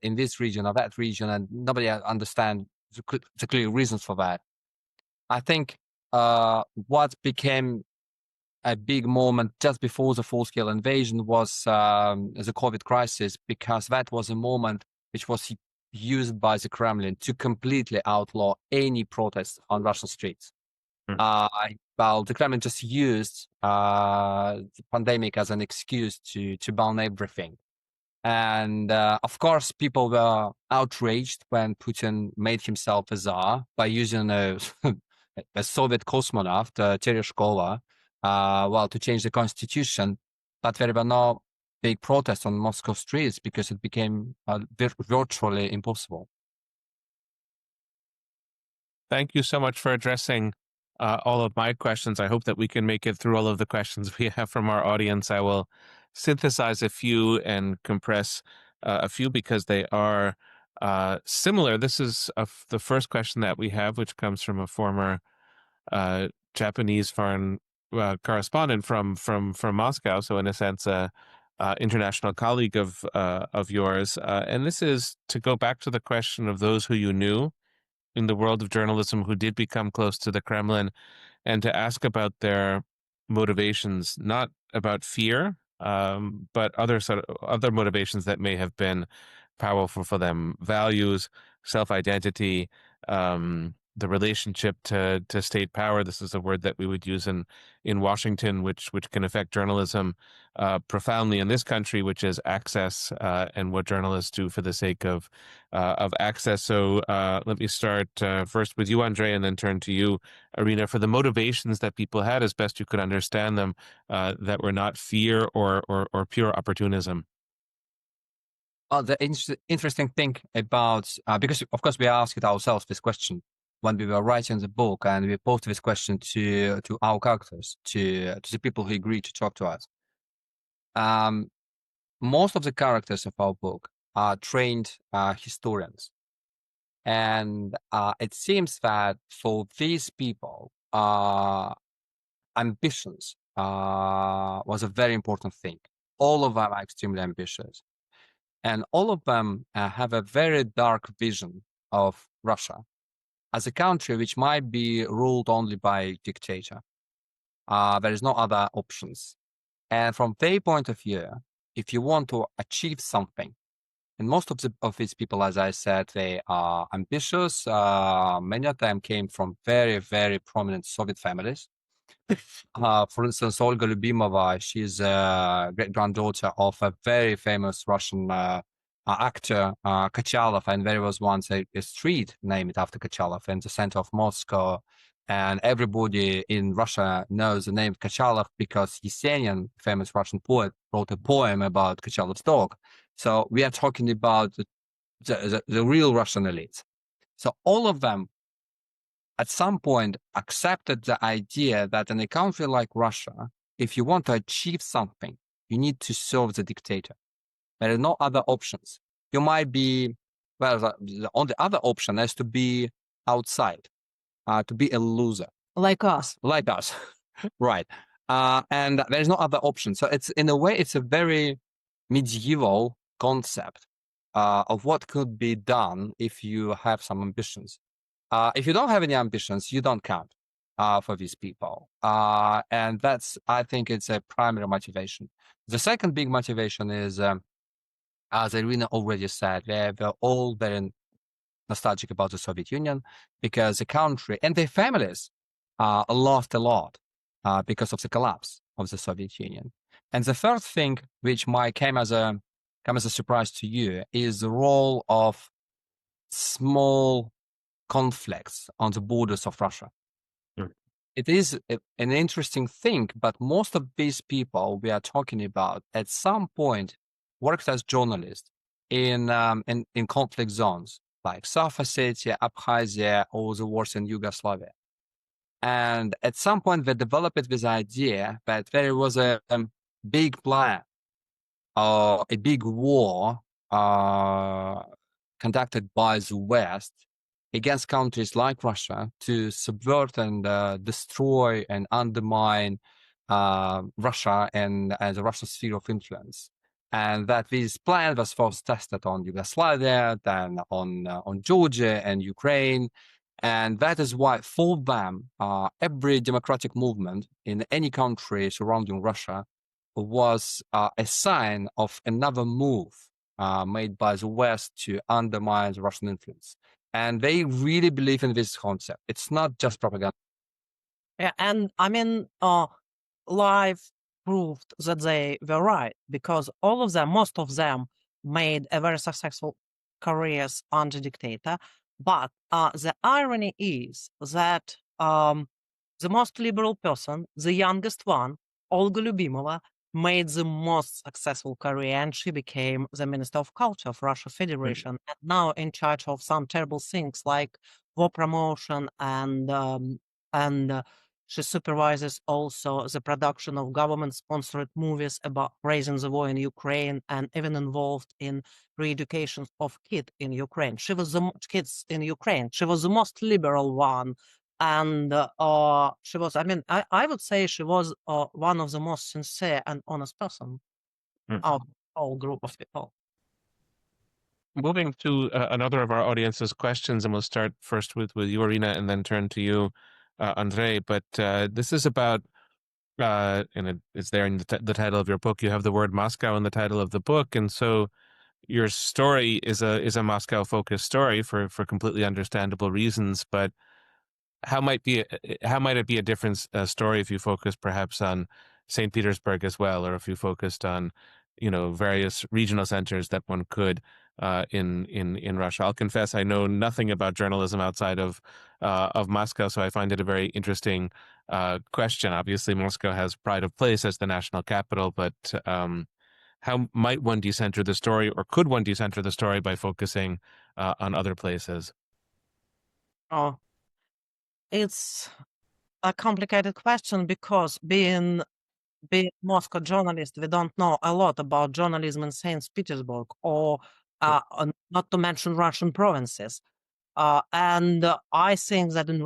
in this region or that region, and nobody understand the clear reasons for that. I think what became a big moment just before the full-scale invasion was the COVID crisis, because that was a moment which was used by the Kremlin to completely outlaw any protest on Russian streets. Well, the Kremlin just used the pandemic as an excuse to ban everything. And of course, people were outraged when Putin made himself a czar by using a Soviet cosmonaut, Tereshkova, to change the constitution. But there were no big protests on Moscow streets because it became virtually impossible. Thank you so much for addressing all of my questions. I hope that we can make it through all of the questions we have from our audience. I will synthesize a few and compress a few because they are similar. This is the first question that we have, which comes from a former Japanese foreign correspondent from Moscow. So in a sense, international colleague of yours. And this is to go back to the question of those who you knew in the world of journalism who did become close to the Kremlin, and to ask about their motivations, not about fear, but other motivations that may have been powerful for them: values, self-identity, the relationship to state power. This is a word that we would use in Washington, which can affect journalism profoundly in this country, which is access, and what journalists do for the sake of access. So let me start first with you, Andrei, and then turn to you, Irina, for the motivations that people had, as best you could understand them, that were not fear or pure opportunism. The interesting thing about, because of course we asked ourselves this question when we were writing the book, and we posed this question to our characters, to the people who agreed to talk to us. Most of the characters of our book are trained historians. And it seems that for these people, ambitions was a very important thing. All of them are extremely ambitious. And all of them have a very dark vision of Russia as a country which might be ruled only by a dictator. There is no other options. And from their point of view, if you want to achieve something, and most of these people, as I said, they are ambitious. Many of them came from very, very prominent Soviet families. For instance, Olga Lyubimova, she's a great-granddaughter of a very famous Russian actor, Kachalov, and there was once a street named after Kachalov in the center of Moscow. And everybody in Russia knows the name Kachalov because Yesenin, famous Russian poet, wrote a poem about Kachalov's dog. So we are talking about the real Russian elites. So all of them at some point accepted the idea that in a country like Russia, if you want to achieve something, you need to serve the dictator. There are no other options. You might be, well, the only other option is to be outside, to be a loser. Like us. Like us, right. And there's no other option. So it's, in a way, it's a very medieval concept of what could be done if you have some ambitions. If you don't have any ambitions, you don't count for these people. And that's, I think it's a primary motivation. The second big motivation is, as Irina already said, they're all very nostalgic about the Soviet Union because the country and their families lost a lot because of the collapse of the Soviet Union. And the third thing, which might come as a surprise to you, is the role of small conflicts on the borders of Russia. Sure. It is an interesting thing, but most of these people we are talking about at some point worked as journalists in conflict zones like South Ossetia, Abkhazia, or the wars in Yugoslavia. And at some point they developed this idea that there was a big plan, a big war conducted by the West against countries like Russia to subvert and destroy and undermine Russia and the Russian sphere of influence. And that this plan was first tested on Yugoslavia, then on Georgia and Ukraine. And that is why for them, every democratic movement in any country surrounding Russia was a sign of another move made by the West to undermine the Russian influence. And they really believe in this concept. It's not just propaganda. Yeah, and I mean, life proved that they were right because all of them, most of them, made a very successful careers under dictator. But the irony is that the most liberal person, the youngest one, Olga Lyubimova, made the most successful career, and she became the Minister of Culture of Russia Federation, and now in charge of some terrible things like war promotion and she supervises also the production of government-sponsored movies about raising the war in Ukraine, and even involved in re-education of kids in Ukraine. She was kids in Ukraine. She was the most liberal one, and she was. I mean, I would say she was one of the most sincere and honest person of all group of people. Moving to another of our audience's questions, and we'll start first with you, Irina, and then turn to you, Andrei. But this is about, and it's there in the title of your book. You have the word Moscow in the title of the book, and so your story is a Moscow-focused story for completely understandable reasons. But how might it be a different story if you focus perhaps on St. Petersburg as well, or if you focused on, various regional centers that one could in Russia? I'll confess I know nothing about journalism outside of Moscow, so I find it a very interesting question. Obviously, Moscow has pride of place as the national capital, but how might one decenter the story, or could one decenter the story by focusing on other places? Oh, it's a complicated question because being Moscow journalist, we don't know a lot about journalism in St. Petersburg or not to mention Russian provinces. And I think that in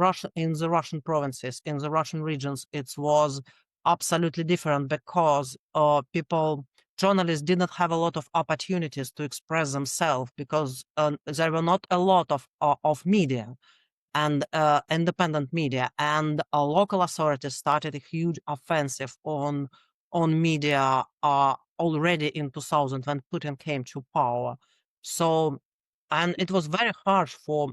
the Russian provinces, in the Russian regions, it was absolutely different because journalists didn't have a lot of opportunities to express themselves because there were not a lot of media and independent media, and local authorities started a huge offensive on media already in 2000 when Putin came to power. So, and it was very harsh for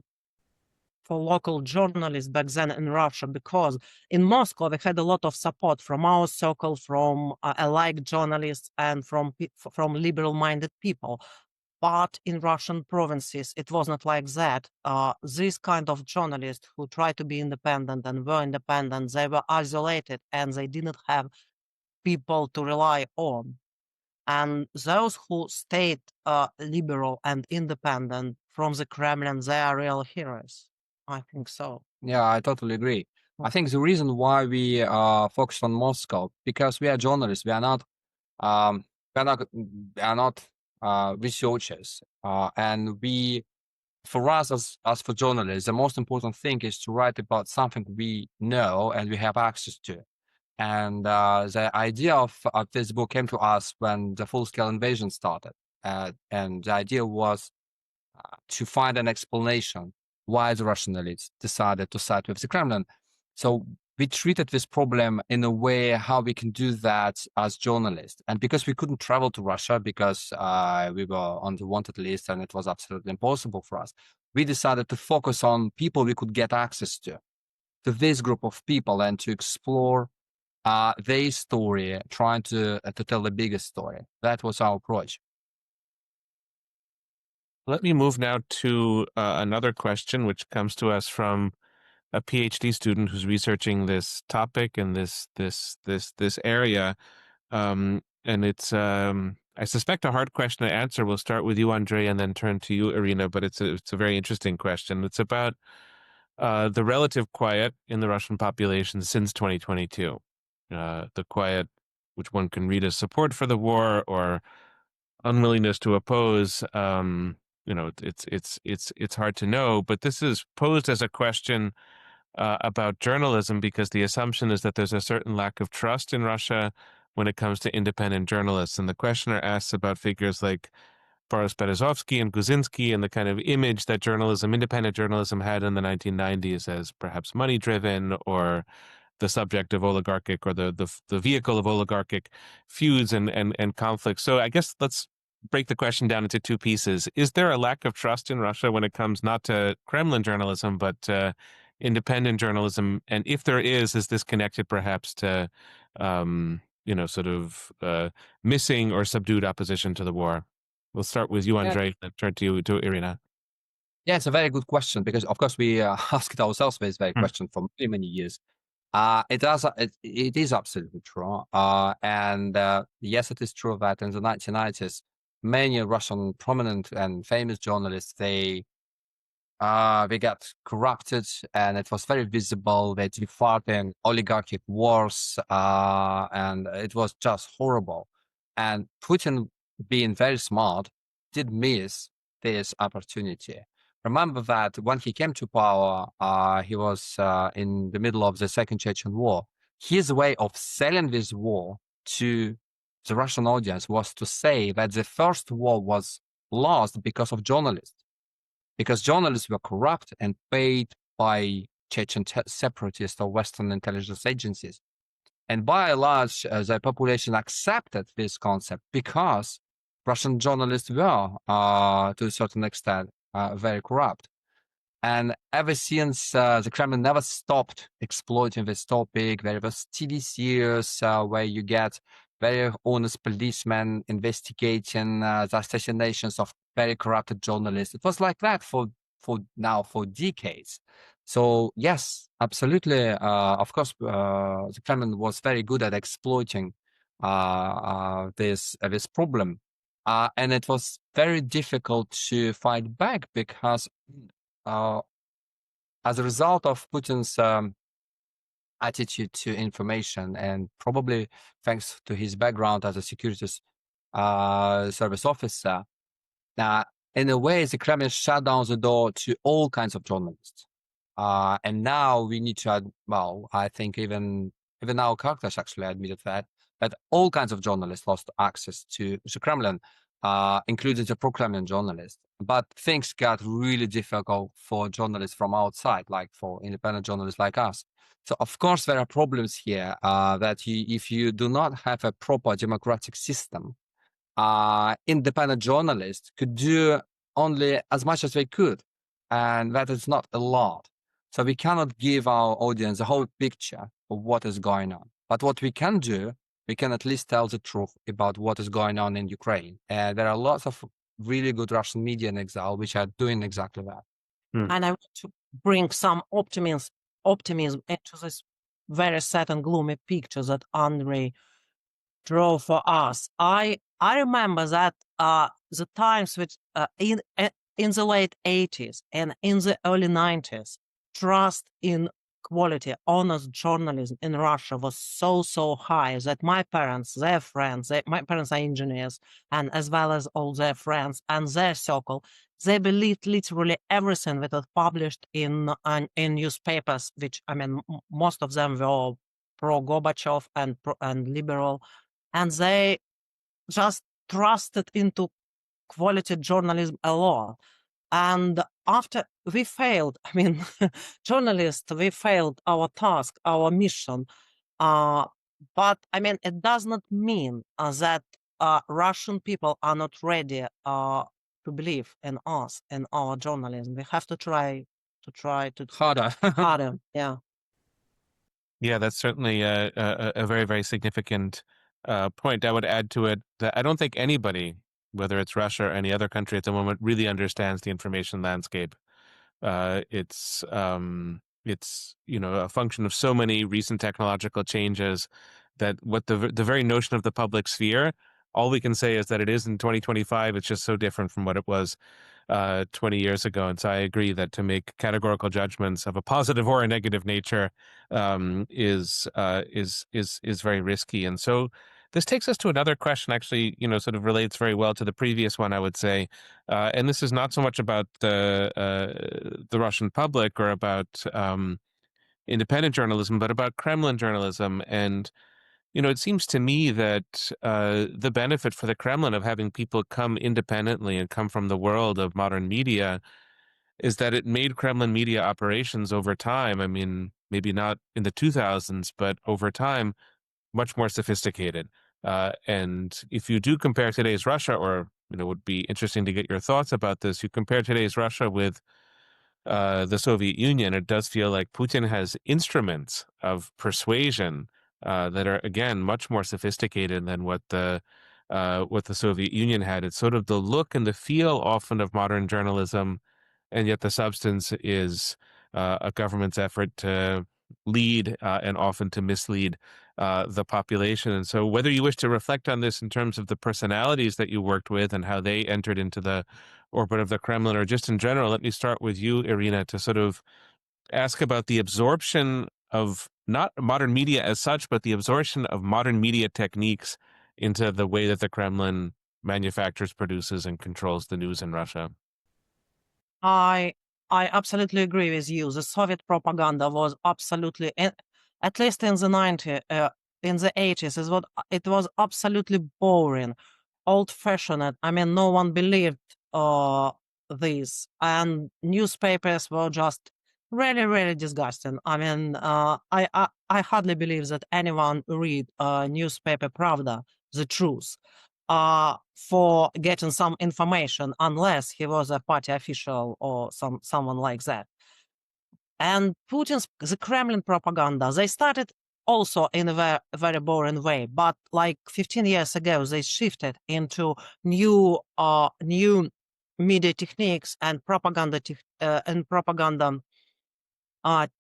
local journalists back then in Russia, because in Moscow we had a lot of support from our circle, from alike journalists and from liberal-minded people. But in Russian provinces, it was not like that. These kind of journalists who tried to be independent and were independent, they were isolated and they didn't have people to rely on. And those who stayed liberal and independent from the Kremlin, they are real heroes. I think so. Yeah, I totally agree. I think the reason why we focused on Moscow, because we are journalists, we are not researchers, and for us as for journalists, the most important thing is to write about something we know and we have access to. And the idea of this book came to us when the full-scale invasion started, and the idea was to find an explanation why the Russian elites decided to side with the Kremlin. So we treated this problem in a way how we can do that as journalists. And because we couldn't travel to Russia because we were on the wanted list and it was absolutely impossible for us, we decided to focus on people we could get access to this group of people, and to explore their story, trying to tell the biggest story. That was our approach. Let me move now to another question, which comes to us from a PhD student who's researching this topic and this area, and it's I suspect a hard question to answer. We'll start with you, Andrei, and then turn to you, Irina. But it's a very interesting question. It's about the relative quiet in the Russian population since 2022. The quiet, which one can read as support for the war or unwillingness to oppose. It's hard to know, but this is posed as a question about journalism, because the assumption is that there's a certain lack of trust in Russia when it comes to independent journalists. And the questioner asks about figures like Boris Berezovsky and Guzinski and the kind of image that independent journalism had in the 1990s as perhaps money-driven, or the subject of oligarchic, or the vehicle of oligarchic feuds and conflicts. So I guess let's break the question down into two pieces. Is there a lack of trust in Russia when it comes not to Kremlin journalism, but independent journalism? And if there is this connected perhaps to, sort of missing or subdued opposition to the war? We'll start with you, Andrei, and turn to you, to Irina. Yeah, it's a very good question because, of course, we asked ourselves this very question for many, many years. It is absolutely true. And yes, it is true that in the 1990s, many Russian prominent and famous journalists, they got corrupted, and it was very visible. They took part in oligarchic wars, and it was just horrible. And Putin, being very smart, did miss this opportunity. Remember that when he came to power, he was in the middle of the Second Chechen War. His way of selling this war to the Russian audience was to say that the first war was lost because of journalists. Because journalists were corrupt and paid by Chechen separatists or Western intelligence agencies. And by and large, the population accepted this concept because Russian journalists were, to a certain extent, very corrupt. And ever since, the Kremlin never stopped exploiting this topic. There was TV series where you get very honest policemen investigating the assassinations of very corrupted journalists. It was like that for decades. So yes, absolutely. Of course, the Kremlin was very good at exploiting this problem, and it was very difficult to fight back because as a result of Putin's attitude to information, and probably thanks to his background as a securities service officer, in a way, the Kremlin shut down the door to all kinds of journalists. And now we need to add, well, I think even our characters actually admitted that all kinds of journalists lost access to the Kremlin, including the pro-Kremlin journalists. But things got really difficult for journalists from outside, like for independent journalists like us. So of course there are problems here that if you do not have a proper democratic system, independent journalists could do only as much as they could, and that is not a lot. So we cannot give our audience a whole picture of what is going on. But what we can do, we can at least tell the truth about what is going on in Ukraine. And there are lots of really good Russian media in exile which are doing exactly that. And I want to bring some optimism into this very sad and gloomy picture that Andrei draw for us. I remember that the times which in the late 80s and in the early 90s, trust in quality, honest journalism in Russia was so high that my parents, their friends, my parents are engineers, and as well as all their friends and their circle, they believed literally everything that was published in newspapers, which, I mean, most of them were pro-Gorbachev and liberal, and they just trusted into quality journalism a lot. And after we failed, I mean, journalists, we failed our task, our mission. But I mean, it does not mean that Russian people are not ready to believe in us, in our journalism. We have to try to harder. Yeah. Yeah, that's certainly a very, very significant point. I would add to it that I don't think anybody, whether it's Russia or any other country at the moment, really understands the information landscape. It's a function of so many recent technological changes that what the very notion of the public sphere, all we can say is that it is in 2025. It's just so different from what it was 20 years ago. And so I agree that to make categorical judgments of a positive or a negative nature is very risky. And so this takes us to another question, actually, sort of relates very well to the previous one, I would say. And this is not so much about the Russian public or about independent journalism, but about Kremlin journalism. And it seems to me that the benefit for the Kremlin of having people come independently and come from the world of modern media is that it made Kremlin media operations over time, I mean, maybe not in the 2000s, but over time, much more sophisticated. And if you do compare today's Russia, or, it would be interesting to get your thoughts about this, you compare today's Russia with the Soviet Union, it does feel like Putin has instruments of persuasion that are, again, much more sophisticated than what the Soviet Union had. It's sort of the look and the feel often of modern journalism, and yet the substance is a government's effort to lead and often to mislead the population. And so whether you wish to reflect on this in terms of the personalities that you worked with and how they entered into the orbit of the Kremlin, or just in general, let me start with you, Irina, to sort of ask about the absorption of not modern media as such, but the absorption of modern media techniques into the way that the Kremlin manufactures, produces, and controls the news in Russia. I absolutely agree with you. The Soviet propaganda was absolutely, at least in the 80s, it was absolutely boring, old-fashioned. I mean, no one believed this, and newspapers were just really, really disgusting. I mean, I hardly believe that anyone read newspaper Pravda, the truth, for getting some information, unless he was a party official or someone like that. And the Kremlin propaganda, they started also in a very boring way, but like 15 years ago, they shifted into new media techniques and propaganda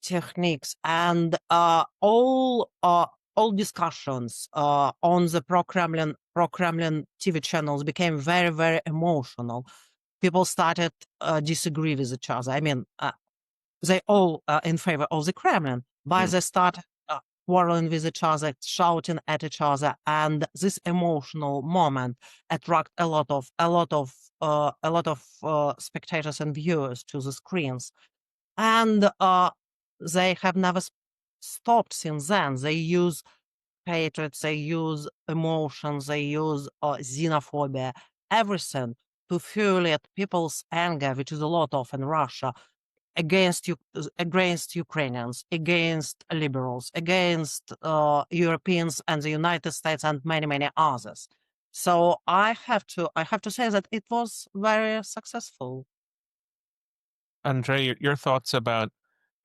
techniques, and all discussions on the pro-Kremlin TV channels became very, very emotional. People started disagree with each other. I mean, they all in favor of the Kremlin, but they started quarreling with each other, shouting at each other, and this emotional moment attract a lot of spectators and viewers to the screens, and they have never stopped since then. They use hatred, they use emotions, they use xenophobia, everything to fuel people's anger, which is a lot of in Russia, against Ukrainians, against liberals, against Europeans and the United States and many, many others. So I have to say that it was very successful. Andrei, your thoughts about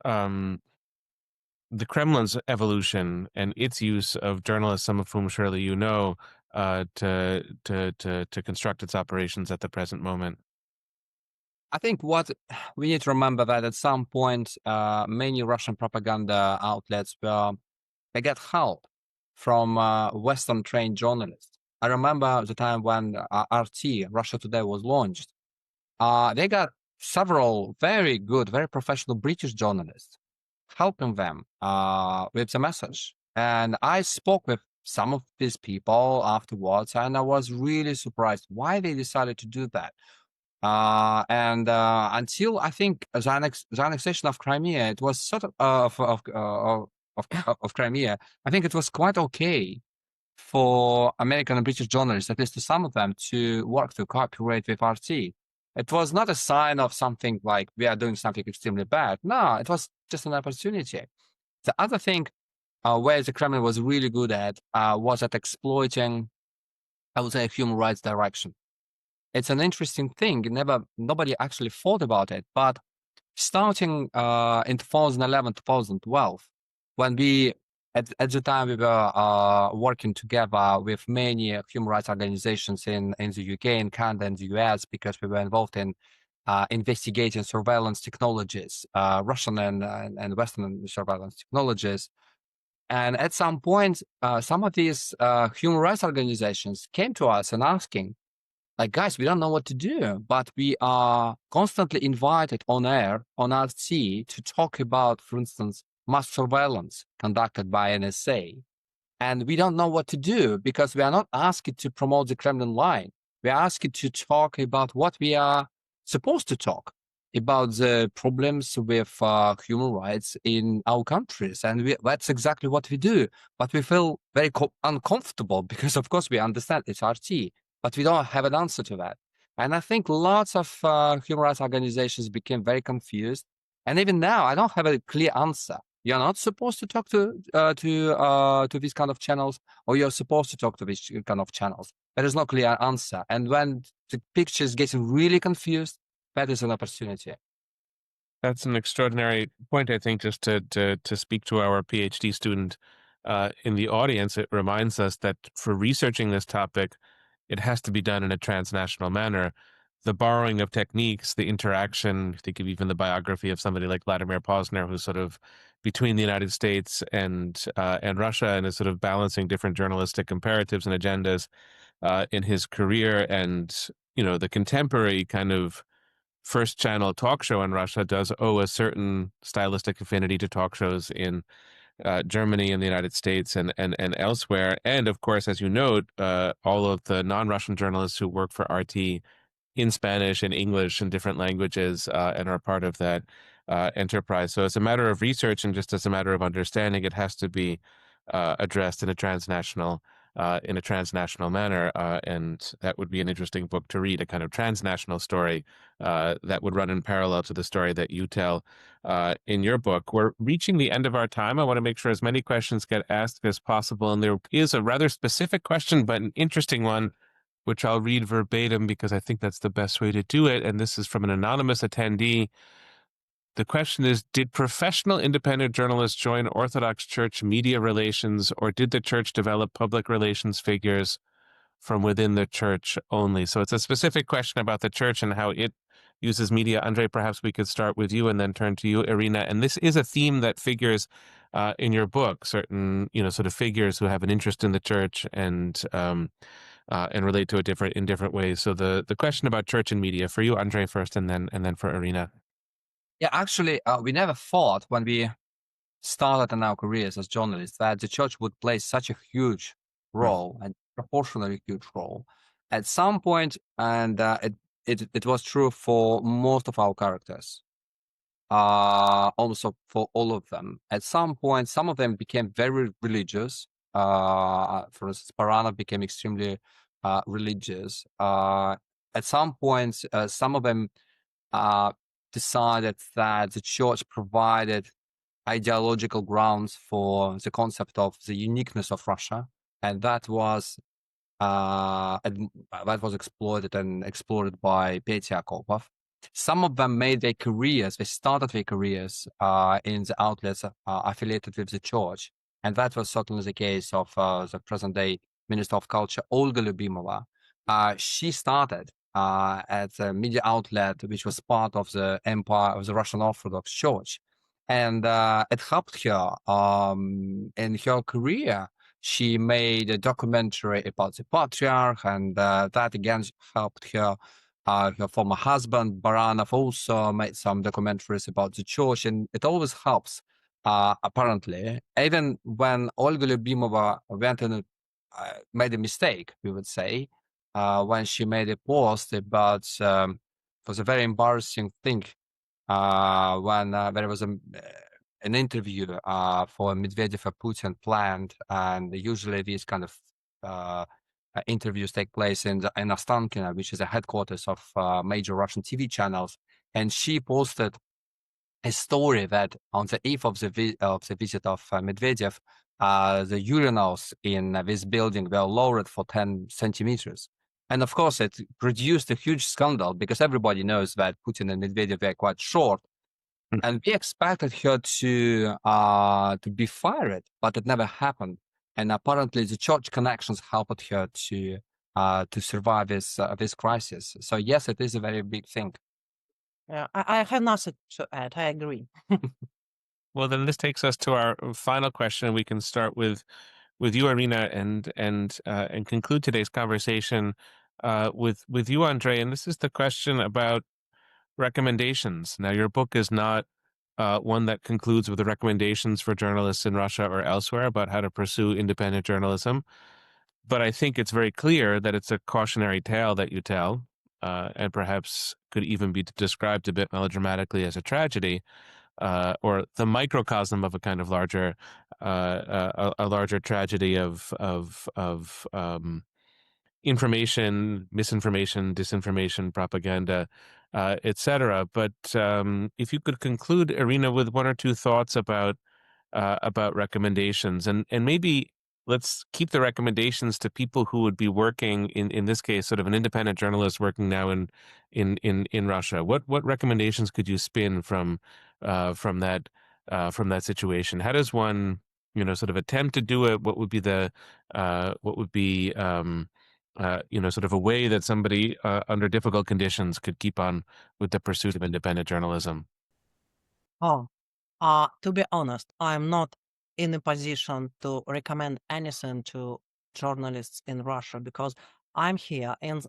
the Kremlin's evolution and its use of journalists, some of whom surely you know, to construct its operations at the present moment? I think what we need to remember that at some point, many Russian propaganda outlets they get help from Western trained journalists. I remember the time when RT, Russia Today, was launched. They got several very good, very professional British journalists helping them with the message. And I spoke with some of these people afterwards, and I was really surprised why they decided to do that. And until I think the annexation of Crimea, it was sort of Crimea. I think it was quite okay for American and British journalists, at least to some of them, to work to cooperate with RT. It was not a sign of something like we are doing something extremely bad. No, it was just an opportunity. The other thing where the Kremlin was really good at was at exploiting, I would say, a human rights direction. It's an interesting thing. Nobody actually thought about it. But starting in 2011, 2012, when at the time we were working together with many human rights organizations in the UK, in Canada, and the US, because we were involved in investigating surveillance technologies, Russian and Western surveillance technologies. And at some point, some of these human rights organizations came to us and asking, like, guys, we don't know what to do, but we are constantly invited on air, on RT, to talk about, for instance, mass surveillance conducted by NSA. And we don't know what to do because we are not asked to promote the Kremlin line. We are asked to talk about what we are supposed to talk about, the problems with human rights in our countries. And that's exactly what we do. But we feel very uncomfortable because, of course, we understand it's RT. But we don't have an answer to that. And I think lots of human rights organizations became very confused. And even now, I don't have a clear answer. You're not supposed to talk to these kind of channels, or you're supposed to talk to these kind of channels. There is no clear answer. And when the picture is getting really confused, that is an opportunity. That's an extraordinary point, I think, just to speak to our PhD student in the audience. It reminds us that for researching this topic, it has to be done in a transnational manner. The borrowing of techniques, the interaction, think of even the biography of somebody like Vladimir Posner, who's sort of between the United States and Russia and is sort of balancing different journalistic imperatives and agendas in his career. And, the contemporary kind of first channel talk show in Russia does owe a certain stylistic affinity to talk shows in Germany and the United States and elsewhere. And of course, as you note, all of the non-Russian journalists who work for RT in Spanish and English and different languages and are part of that enterprise. So as a matter of research and just as a matter of understanding, it has to be addressed in a transnational manner. And that would be an interesting book to read, a kind of transnational story that would run in parallel to the story that you tell in your book. We're reaching the end of our time. I want to make sure as many questions get asked as possible. And there is a rather specific question, but an interesting one, which I'll read verbatim because I think that's the best way to do it. And this is from an anonymous attendee. The question is, did professional independent journalists join Orthodox Church media relations, or did the church develop public relations figures from within the church only? So it's a specific question about the church and how it uses media. Andrei, perhaps we could start with you and then turn to you, Irina. And this is a theme that figures in your book, certain, sort of figures who have an interest in the church and relate to it in different ways. So the question about church and media for you, Andrei, first, and then for Irina. Yeah, actually, we never thought when we started in our careers as journalists that the church would play such a huge role and proportionally huge role at some point, and it was true for most of our characters. Also for all of them. At some point, some of them became very religious. For instance, Baranov became extremely religious. At some point, some of them decided that the church provided ideological grounds for the concept of the uniqueness of Russia, and that was exploited and explored by Petya Akopov. Some of them made their careers, they started their careers in the outlets affiliated with the church. And that was certainly the case of the present day Minister of Culture, Olga Lyubimova. She started at a media outlet which was part of the empire of the Russian Orthodox Church. And it helped her in her career. She made a documentary about the patriarch, and that again helped her. Her former husband, Baranov, also made some documentaries about the church, and it always helps, apparently. Even when Olga Lyubimova went and made a mistake, we would say, when she made a post about, it was a very embarrassing thing, when there was an interview for Medvedev and Putin planned, and usually these kind of interviews take place in Ostankino, which is the headquarters of major Russian TV channels. And she posted a story that on the eve of the visit of Medvedev, the urinals in this building were lowered for 10 centimeters. And of course, it produced a huge scandal because everybody knows that Putin and Medvedev were quite short. And we expected her to be fired, but it never happened. And apparently, the church connections helped her to survive this crisis. So yes, it is a very big thing. Yeah, I have nothing to add. I agree. Well, then this takes us to our final question. We can start with you, Irina, and conclude today's conversation with you, Andrei. And this is the question about recommendations. Now, your book is not one that concludes with the recommendations for journalists in Russia or elsewhere about how to pursue independent journalism. But I think it's very clear that it's a cautionary tale that you tell, and perhaps could even be described a bit melodramatically as a tragedy, or the microcosm of a kind of larger, a larger tragedy of information, misinformation, disinformation, propaganda, etc. But if you could conclude, Irina, with one or two thoughts about recommendations, and maybe let's keep the recommendations to people who would be working in this case, sort of an independent journalist working now in Russia. What recommendations could you spin from that situation? How does one, sort of attempt to do it? What would be sort of a way that somebody under difficult conditions could keep on with the pursuit of independent journalism? Oh, to be honest, I'm not in a position to recommend anything to journalists in Russia because I'm here in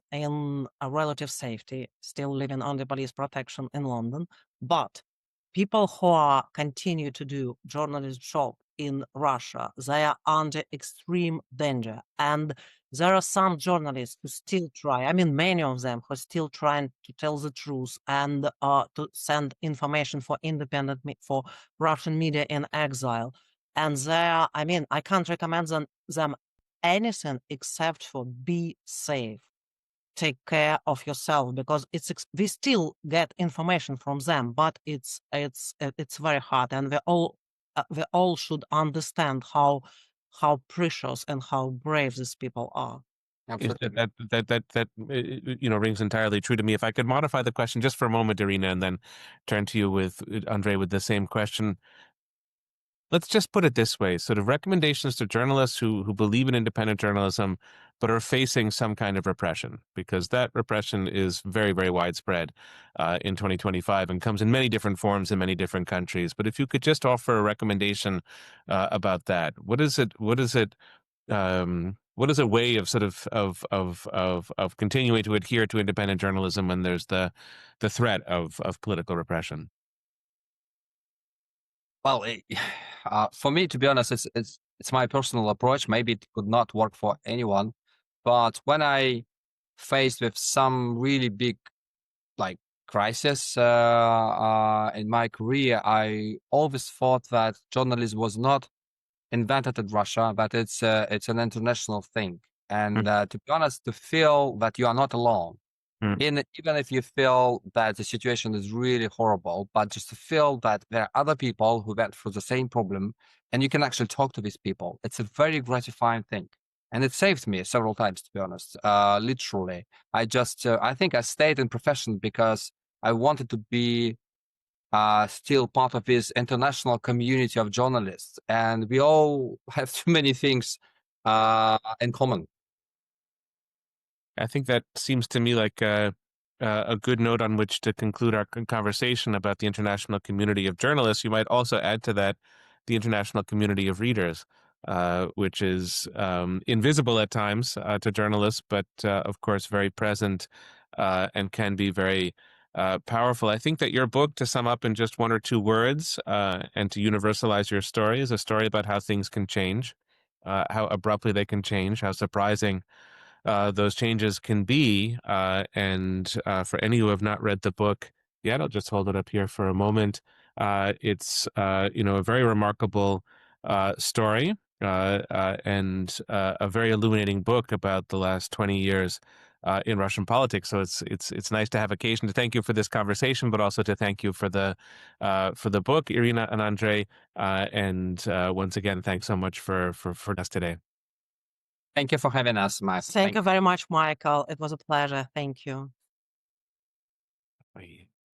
a relative safety, still living under police protection in London. But people who are continue to do journalist job in Russia, they are under extreme danger. And there are some journalists who still try, I mean, many of them who are still trying to tell the truth and to send information for independent, for Russian media in exile. And there, I mean, I can't recommend them anything except for be safe. Take care of yourself because we still get information from them, but it's very hard, and we all should understand how precious and how brave these people are. Absolutely. That rings entirely true to me. If I could modify the question just for a moment, Irina, and then turn to you with Andrei with the same question. Let's just put it this way, sort of recommendations to journalists who believe in independent journalism, but are facing some kind of repression, because that repression is very, very widespread in 2025 and comes in many different forms in many different countries. But if you could just offer a recommendation about that, what is a way of sort of continuing to adhere to independent journalism when there's the threat of political repression? Well, for me, to be honest, it's my personal approach. Maybe it could not work for anyone, but when I faced with some really big like crisis in my career, I always thought that journalism was not invented in Russia, but it's an international thing. And to be honest, to feel that you are not alone, even if you feel that the situation is really horrible, but just to feel that there are other people who went through the same problem and you can actually talk to these people, it's a very gratifying thing. And it saved me several times, to be honest. Literally, I think I stayed in profession because I wanted to be still part of this international community of journalists, and we all have too many things in common. I think that seems to me like a good note on which to conclude our conversation about the international community of journalists. You might also add to that the international community of readers, which is invisible at times to journalists, but of course very present and can be very powerful. I think that your book, to sum up in just one or two words and to universalize your story, is a story about how things can change, how abruptly they can change, how surprising those changes can be. And for any who have not read the book yet, I'll just hold it up here for a moment. It's a very remarkable story and a very illuminating book about the last 20 years in Russian politics. So it's nice to have occasion to thank you for this conversation, but also to thank you for the book, Irina and Andrei. And once again, thanks so much for us today. Thank you for having us, Mike. Thank you very much, Michael. It was a pleasure. Thank you. Bye.